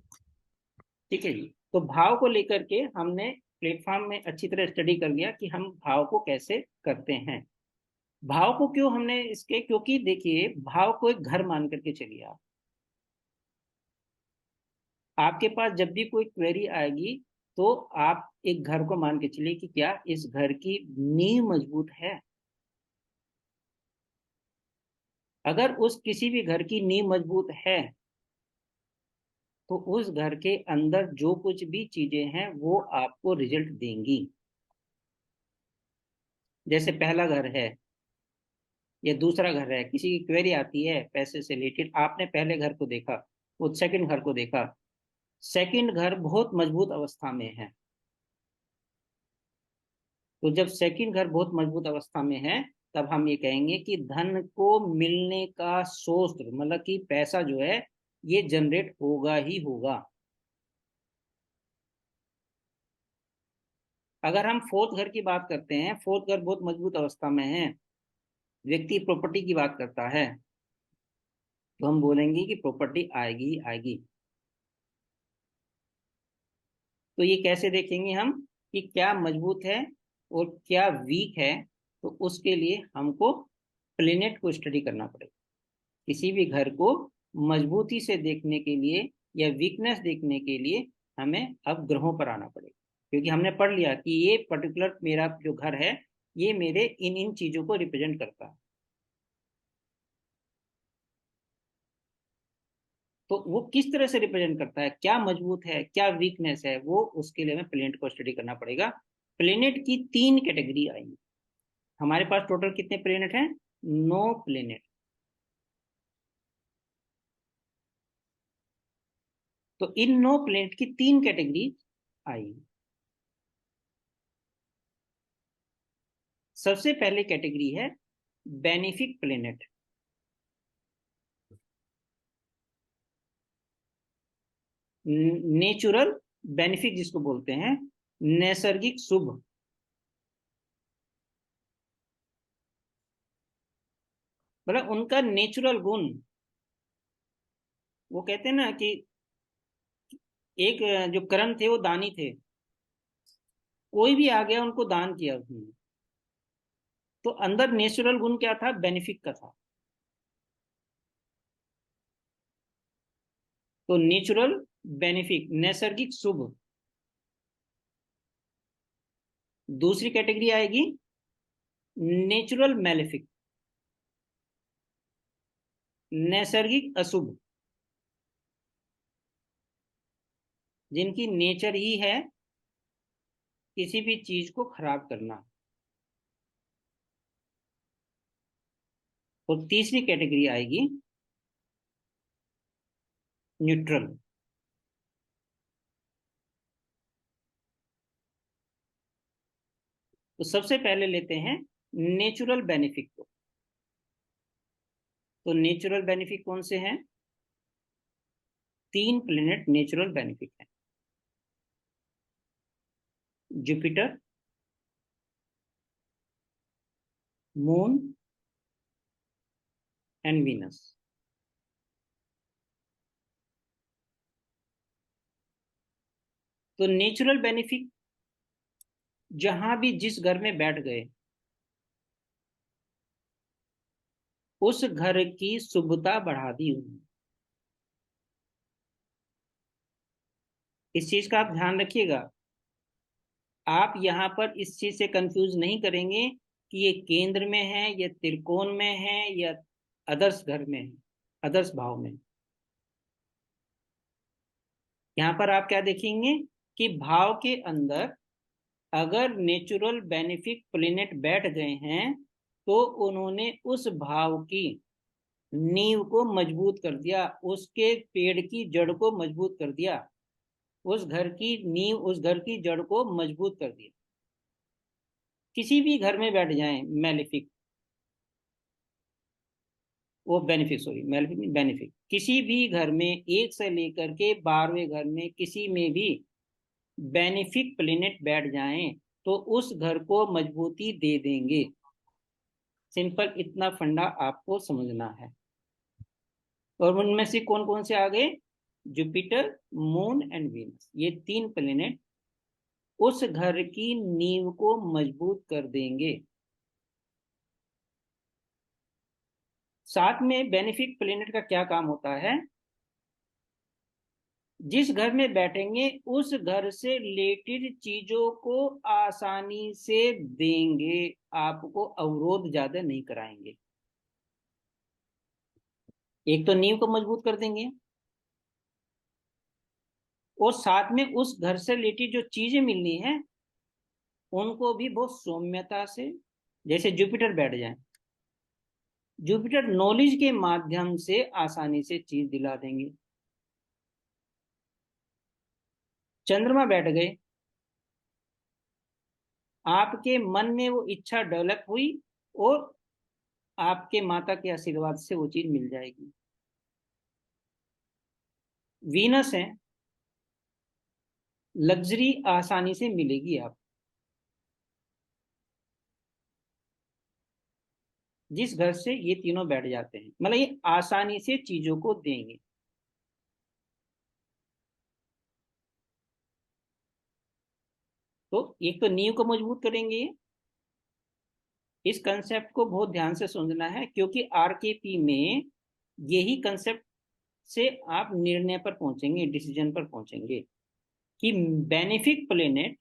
ठीक है जी। तो भाव को लेकर के हमने प्लेटफॉर्म में अच्छी तरह स्टडी कर लिया कि हम भाव को कैसे करते हैं। भाव को क्यों हमने इसके, क्योंकि देखिए भाव को एक घर मान करके चलिए आप, आपके पास जब भी कोई क्वेरी आएगी तो आप एक घर को मान के चलिए कि क्या इस घर की नींव मजबूत है। अगर उस किसी भी घर की नींव मजबूत है तो उस घर के अंदर जो कुछ भी चीजें हैं वो आपको रिजल्ट देंगी। जैसे पहला घर है या दूसरा घर है, किसी की क्वेरी आती है पैसे से रिलेटेड, आपने पहले घर को देखा, वो सेकंड घर को देखा, सेकंड घर बहुत मजबूत अवस्था में है। तो जब सेकंड घर बहुत मजबूत अवस्था में है, तब हम ये कहेंगे कि धन को मिलने का सोर्स, मतलब कि पैसा जो है ये जनरेट होगा ही होगा। अगर हम फोर्थ घर की बात करते हैं, फोर्थ घर बहुत मजबूत अवस्था में है, व्यक्ति प्रॉपर्टी की बात करता है, तो हम बोलेंगे कि प्रॉपर्टी आएगी ही आएगी। तो ये कैसे देखेंगे हम कि क्या मजबूत है और क्या वीक है, तो उसके लिए हमको प्लेनेट को स्टडी करना पड़ेगा। किसी भी घर को मजबूती से देखने के लिए या वीकनेस देखने के लिए हमें अब ग्रहों पर आना पड़ेगा, क्योंकि हमने पढ़ लिया कि ये पर्टिकुलर मेरा जो घर है ये मेरे इन इन चीजों को रिप्रेजेंट करता है। तो वो किस तरह से रिप्रेजेंट करता है, क्या मजबूत है क्या वीकनेस है, वो उसके लिए हमें प्लेनेट को स्टडी करना पड़ेगा। प्लेनेट की 3 कैटेगरी आएंगी। हमारे पास टोटल कितने प्लेनेट हैं? 9 प्लेनेट। तो इन 9 प्लेनेट की 3 कैटेगरी आई। सबसे पहले कैटेगरी है बेनिफिक प्लेनेट। नेचुरल बेनिफिक जिसको बोलते हैं, नैसर्गिक शुभ। मतलब उनका नेचुरल गुण, वो कहते हैं ना कि एक जो करण थे वो दानी थे, कोई भी आ गया उनको दान किया उसने। तो अंदर नेचुरल गुण क्या था? बेनिफिक का था। तो नेचुरल बेनिफिक, नैसर्गिक शुभ। दूसरी कैटेगरी आएगी नेचुरल मैलेफिक, नैसर्गिक अशुभ, जिनकी नेचर ही है किसी भी चीज को खराब करना। और तीसरी कैटेगरी आएगी न्यूट्रल। तो सबसे पहले लेते हैं नेचुरल बेनिफिक को। तो नेचुरल बेनिफिक कौन से हैं? 3 प्लेनेट नेचुरल बेनिफिक हैं। Jupiter, moon and Venus. तो नेचुरल बेनिफिक जहां भी जिस घर में बैठ गए, उस घर की शुभता बढ़ा दी उन्होंने। इस चीज का आप ध्यान रखिएगा। आप यहाँ पर इस चीज से कंफ्यूज नहीं करेंगे कि ये केंद्र में है या त्रिकोण में है या आदर्श घर में है, आदर्श भाव में। यहाँ पर आप क्या देखेंगे कि भाव के अंदर अगर नेचुरल बेनिफिक प्लेनेट बैठ गए हैं तो उन्होंने उस भाव की नींव को मजबूत कर दिया, उसके पेड़ की जड़ को मजबूत कर दिया, उस घर की नींव, उस घर की जड़ को मजबूत कर दिया। किसी भी घर में बैठ जाएं मैलेफिक, वो बेनिफिक, सॉरी मैलेफिक नहीं, बेनिफिक। किसी भी घर में 1 से लेकर के 12वें घर में किसी में भी बेनिफिक प्लेनेट बैठ जाएं तो उस घर को मजबूती दे देंगे। सिंपल इतना फंडा आपको समझना है। और उनमें से कौन कौन से आ गए? Jupiter, moon and Venus. ये 3 प्लेनेट उस घर की नींव को मजबूत कर देंगे। साथ में बेनिफिक प्लेनेट का क्या काम होता है? जिस घर में बैठेंगे उस घर से रिलेटेड चीजों को आसानी से देंगे, आपको अवरोध ज्यादा नहीं कराएंगे। एक तो नींव को मजबूत कर देंगे, और साथ में उस घर से रिलेटेड जो चीजें मिलनी है उनको भी बहुत सौम्यता से, जैसे जुपिटर बैठ जाए, जुपिटर नॉलेज के माध्यम से आसानी से चीज दिला देंगे। चंद्रमा बैठ गए, आपके मन में वो इच्छा डेवलप हुई और आपके माता के आशीर्वाद से वो चीज मिल जाएगी। वीनस है, लग्जरी आसानी से मिलेगी आप। जिस घर से ये तीनों बैठ जाते हैं, मतलब ये आसानी से चीजों को देंगे। तो एक तो नींव को मजबूत करेंगे। इस कंसेप्ट को बहुत ध्यान से समझना है, क्योंकि आरकेपी में यही कंसेप्ट से आप निर्णय पर पहुंचेंगे, डिसीजन पर पहुंचेंगे कि बेनिफिक प्लेनेट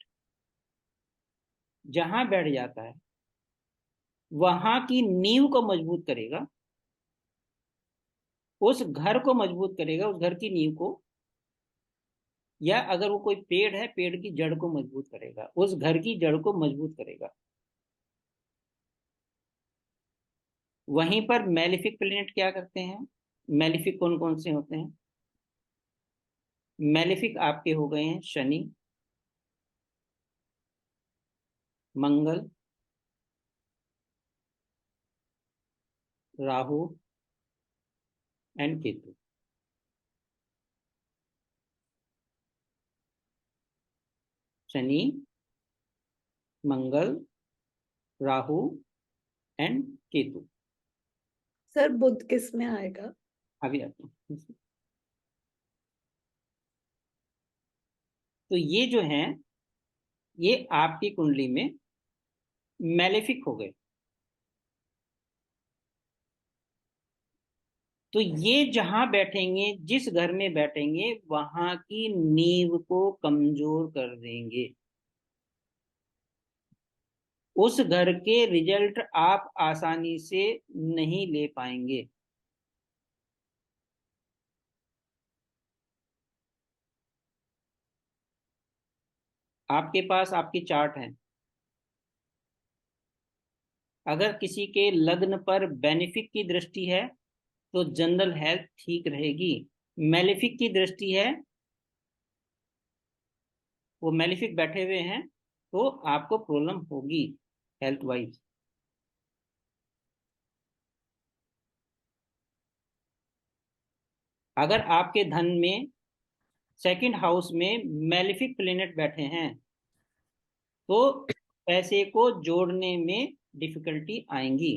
जहां बैठ जाता है वहां की नींव को मजबूत करेगा, उस घर को मजबूत करेगा, उस घर की नींव को, या अगर वो कोई पेड़ है, पेड़ की जड़ को मजबूत करेगा, उस घर की जड़ को मजबूत करेगा। वहीं पर मेलिफिक प्लेनेट क्या करते हैं? मेलिफिक कौन कौन से होते हैं? मेलिफिक आपके हो गए हैं Shani, Mangal, Rahu and Ketu. Shani, Mangal, Rahu and Ketu. Sir Budh किस में आएगा? अभी आते हैं। तो ये जो है, ये आपकी कुंडली में मेलेफिक हो गए। तो ये जहां बैठेंगे, जिस घर में बैठेंगे, वहां की नींव को कमजोर कर देंगे। उस घर के रिजल्ट आप आसानी से नहीं ले पाएंगे। आपके पास आपकी चार्ट है। अगर किसी के लग्न पर बेनिफिक की दृष्टि है तो जनरल हेल्थ ठीक रहेगी। मेलेफिक की दृष्टि है, वो मेलेफिक बैठे हुए हैं, तो आपको प्रॉब्लम होगी हेल्थ वाइज। अगर आपके धन में सेकंड हाउस में मेलेफिक प्लेनेट बैठे हैं तो पैसे को जोड़ने में डिफिकल्टी आएंगी।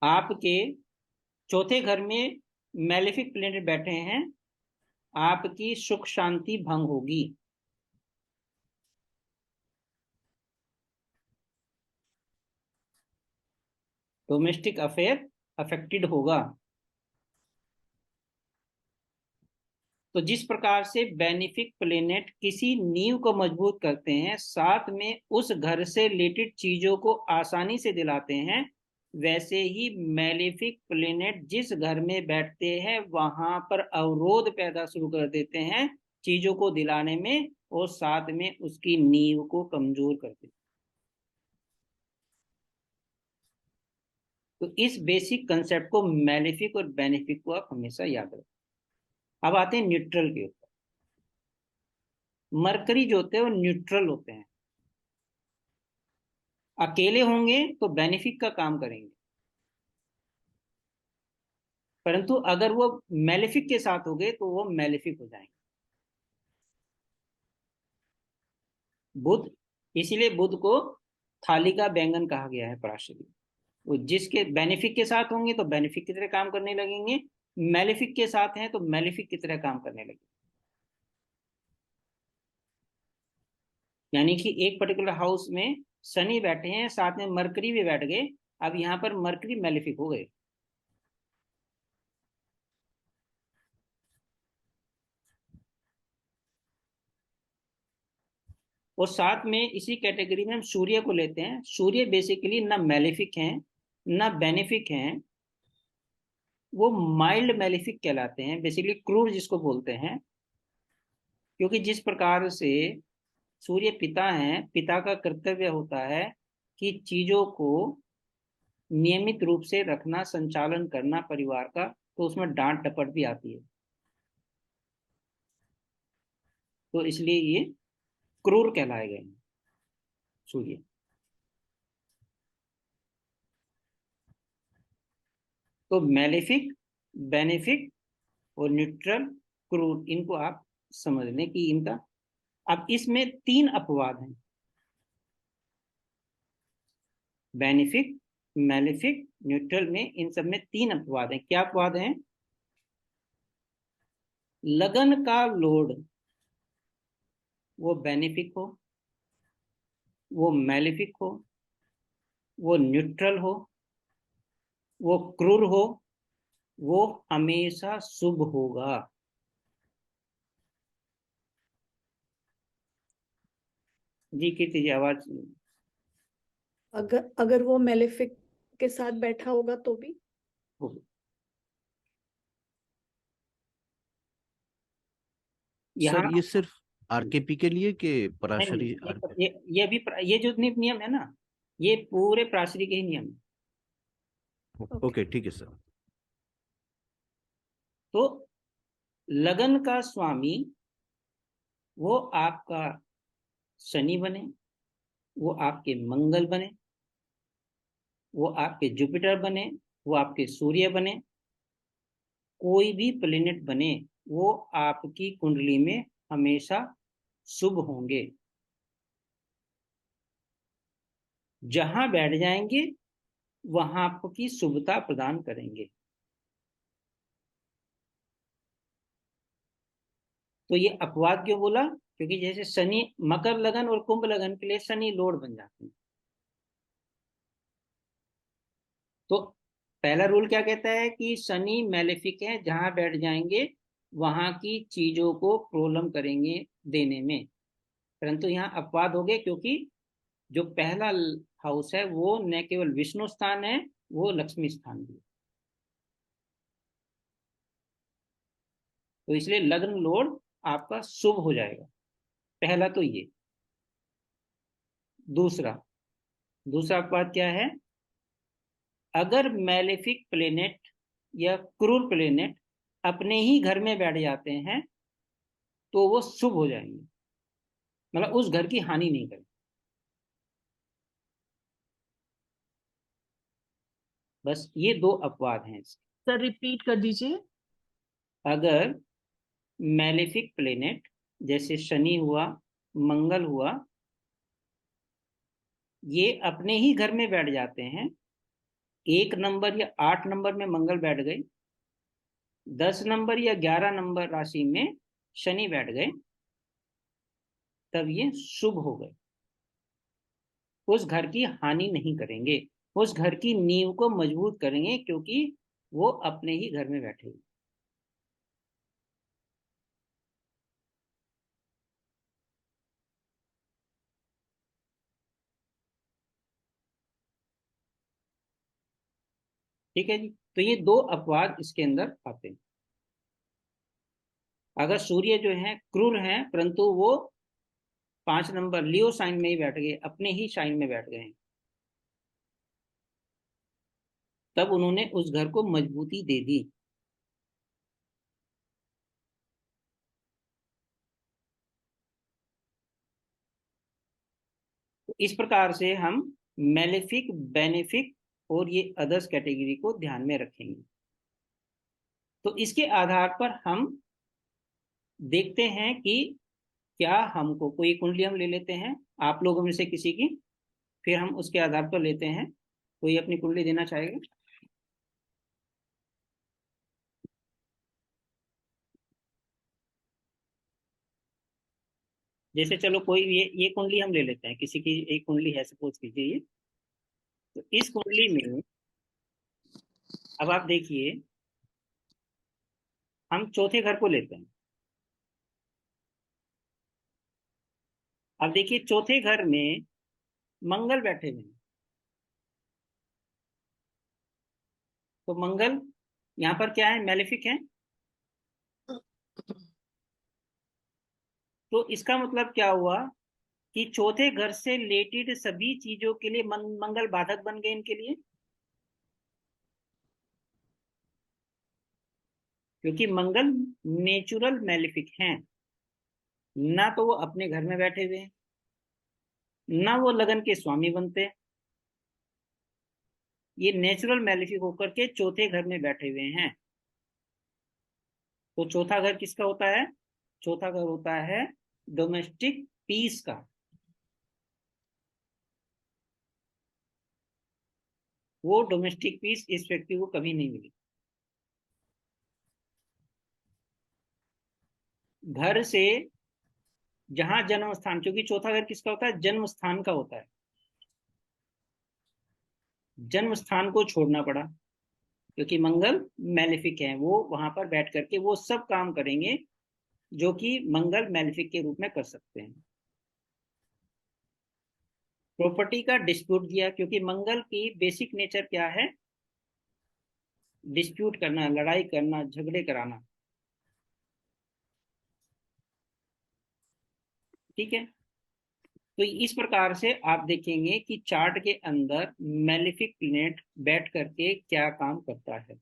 आपके चौथे घर में मेलेफिक प्लेनेट बैठे हैं, आपकी सुख शांति भंग होगी। डोमेस्टिक अफेयर अफेक्टेड होगा। तो जिस प्रकार से बेनिफिक प्लेनेट किसी नींव को मजबूत करते हैं, साथ में उस घर से रिलेटेड चीजों को आसानी से दिलाते हैं, वैसे ही मेलेफिक प्लेनेट जिस घर में बैठते हैं वहां पर अवरोध पैदा शुरू कर देते हैं चीजों को दिलाने में, और साथ में उसकी नींव को कमजोर कर देते हैं। तो इस बेसिक कंसेप्ट को, मेलेफिक और बेनिफिक को, आप हमेशा याद रखें। अब आते हैं न्यूट्रल के ऊपर। मरकरी जो होते हैं वो न्यूट्रल होते हैं। अकेले होंगे तो बेनिफिक का काम करेंगे, परंतु अगर वो मेलेफिक के साथ हो गए तो वो मेलेफिक हो जाएंगे। बुध, इसीलिए बुध को थाली का बैंगन कहा गया है पराशरी। वो जिसके बेनिफिक के साथ होंगे तो बेनिफिक की तरह काम करने लगेंगे, मेलेफिक के साथ हैं तो मेलेफिक की तरह काम करने लगेंगे। यानी कि एक पर्टिकुलर हाउस में शनि बैठे हैं, साथ में मरकरी भी बैठ गए, अब यहाँ पर मरकरी मेलेफिक हो गए। और साथ में इसी कैटेगरी में हम सूर्य को लेते हैं। सूर्य बेसिकली ना मेलेफिक हैं ना बेनिफिक हैं, वो माइल्ड मेलेफिक कहलाते हैं, बेसिकली क्रूर जिसको बोलते हैं। क्योंकि जिस प्रकार से सूर्य पिता हैं, पिता का कर्तव्य होता है कि चीजों को नियमित रूप से रखना, संचालन करना परिवार का, तो उसमें डांट डपट भी आती है। तो इसलिए ये क्रूर कहलाए गए हैं सूर्य। तो मेलेफिक, बेनिफिक और न्यूट्रल, क्रूर, इनको आप समझ लें कि इनका, अब इसमें 3 अपवाद हैं। बेनिफिक, मेलेफिक, न्यूट्रल में इन सब में 3 अपवाद हैं। क्या अपवाद हैं? लगन का लोड वो बेनिफिक हो, वो मैलिफिक हो, वो न्यूट्रल हो, वो क्रूर हो, वो हमेशा शुभ होगा। जी कीर्ति जी आवाज। अगर अगर वो मेलेफिक के साथ बैठा होगा तो भी? यहाँ सर ये सिर्फ आरकेपी के लिए कि नहीं, पराशरी ये भी ये जो नियम है ना, ये पूरे प्राचीरी के ही नियम है। ओके ठीक है सर। तो लगन का स्वामी वो आपका शनि बने, वो आपके मंगल बने, वो आपके जुपिटर बने, वो आपके सूर्य बने, कोई भी प्लेनेट बने, वो आपकी कुंडली में हमेशा शुभ होंगे। जहां बैठ जाएंगे वहां आपकी शुभता प्रदान करेंगे। तो ये अपवाद क्यों बोला? क्योंकि जैसे शनि मकर लगन और कुंभ लगन के लिए शनि लोड बन जाते हैं। तो पहला रूल क्या कहता है कि शनि मैलेफिक है, जहां बैठ जाएंगे वहां की चीजों को प्रॉब्लम करेंगे देने में। परंतु यहाँ अपवाद हो गए, क्योंकि जो पहला हाउस है वो न केवल विष्णु स्थान है, वो लक्ष्मी स्थान भी है। तो इसलिए लग्न लोड आपका शुभ हो जाएगा। पहला तो ये। दूसरा दूसरा अपवाद क्या है? अगर मैलेफिक प्लेनेट या क्रूर प्लेनेट अपने ही घर में बैठ जाते हैं तो वो शुभ हो जाएंगे, मतलब उस घर की हानि नहीं करें। बस ये दो अपवाद हैं इसके। सर रिपीट कर दीजिए। अगर मैलेफिक प्लेनेट जैसे शनि हुआ, मंगल हुआ, ये अपने ही घर में बैठ जाते हैं, 1 नंबर या 8 नंबर में मंगल बैठ गए, 10 नंबर या 11 नंबर राशि में शनि बैठ गए, तब ये शुभ हो गए। उस घर की हानि नहीं करेंगे, उस घर की नींव को मजबूत करेंगे, क्योंकि वो अपने ही घर में बैठे हुए। ठीक है जी। तो ये दो अपवाद इसके अंदर आते हैं। अगर सूर्य जो है क्रूर है, परंतु वो 5 नंबर लियो साइन में ही बैठ गए, अपने ही साइन में बैठ गए हैं, तब उन्होंने उस घर को मजबूती दे दी। तो इस प्रकार से हम मेलेफिक, बेनिफिक और ये अदर्स कैटेगरी को ध्यान में रखेंगे। तो इसके आधार पर हम देखते हैं कि क्या हमको कोई कुंडली हम ले लेते हैं आप लोगों में से किसी की, फिर हम उसके आधार पर लेते हैं। कोई अपनी कुंडली देना चाहेगा? जैसे चलो कोई ये कुंडली हम ले लेते हैं, किसी की एक कुंडली है सपोज कीजिए ये। तो इस कुंडली में अब आप देखिए, हम चौथे घर को लेते हैं। अब देखिए चौथे घर में मंगल बैठे हुए हैं। तो मंगल यहाँ पर क्या है? मैलेफिक है। तो इसका मतलब क्या हुआ कि चौथे घर से रिलेटेड सभी चीजों के लिए मंगल बाधक बन गए इनके लिए, क्योंकि मंगल नेचुरल मैलेफिक हैं। ना तो वो अपने घर में बैठे हुए हैं, ना वो लगन के स्वामी बनते हैं, ये नेचुरल मैलेफिक होकर के चौथे घर में बैठे हुए हैं। तो चौथा घर किसका होता है? चौथा घर होता है डोमेस्टिक पीस का। वो डोमेस्टिक पीस इस व्यक्ति को कभी नहीं मिली। घर से जहां जन्म स्थान, क्योंकि चौथा घर किसका होता है? जन्म स्थान का होता है। जन्म स्थान को छोड़ना पड़ा क्योंकि मंगल मैलेफिक है, वो वहां पर बैठ करके वो सब काम करेंगे जो कि मंगल मैलेफिक के रूप में कर सकते हैं। प्रॉपर्टी का डिस्प्यूट दिया क्योंकि मंगल की बेसिक नेचर क्या है? डिस्प्यूट करना, लड़ाई करना, झगड़े कराना। ठीक है, तो इस प्रकार से आप देखेंगे कि चार्ट के अंदर मैलेफिक प्लैनेट बैठ करके क्या काम करता है।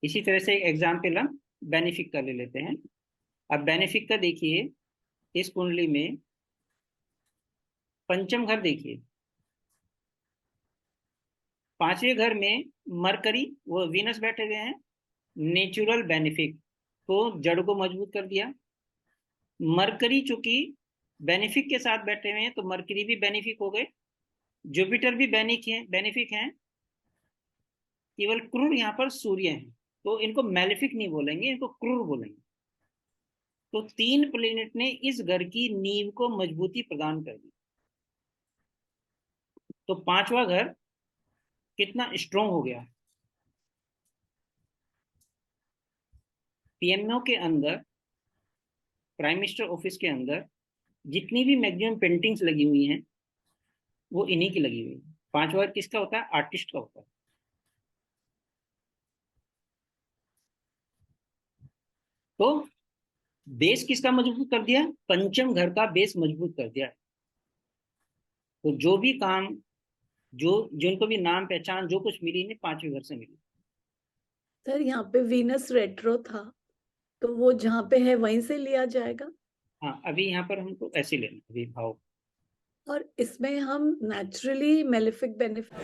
इसी तरह से एक एग्जाम्पल हम बेनिफिक का ले लेते हैं। अब बेनिफिक का देखिए, इस कुंडली में पंचम घर देखिए, पांचवें घर में मरकरी वो वीनस बैठे हुए हैं। नेचुरल बेनिफिक, तो जड़ को मजबूत कर दिया। मरकरी चूंकि बेनिफिक के साथ बैठे हुए हैं तो मरकरी भी बेनिफिक हो गए, जुपिटर भी बेनिफिक हैं, केवल क्रूर यहाँ पर सूर्य है, तो इनको मैलेफिक नहीं बोलेंगे, इनको क्रूर बोलेंगे। तो 3 प्लेनेट ने इस घर की नींव को मजबूती प्रदान कर दी। तो 5वां घर कितना स्ट्रोंग हो गया। पीएमओ के अंदर, प्राइम मिनिस्टर ऑफिस के अंदर जितनी भी मैक्सिमम पेंटिंग्स लगी हुई हैं वो इन्हीं की लगी हुई है। 5वां घर किसका होता है? आर्टिस्ट का होता है। तो बेस किसका मजबूत कर दिया? पंचम घर का बेस मजबूत कर दिया। तो जो भी काम, जो जिनको भी नाम पहचान जो कुछ मिली इन्हें 5वें घर से मिली। सर यहाँ पे वीनस रेट्रो था, तो वो जहाँ पे है वहीं से लिया जाएगा। हाँ, अभी यहाँ पर हमको ऐसे लेना अभी भाव। और इसमें हम नेचुरली मेलेफिक बेनिफिट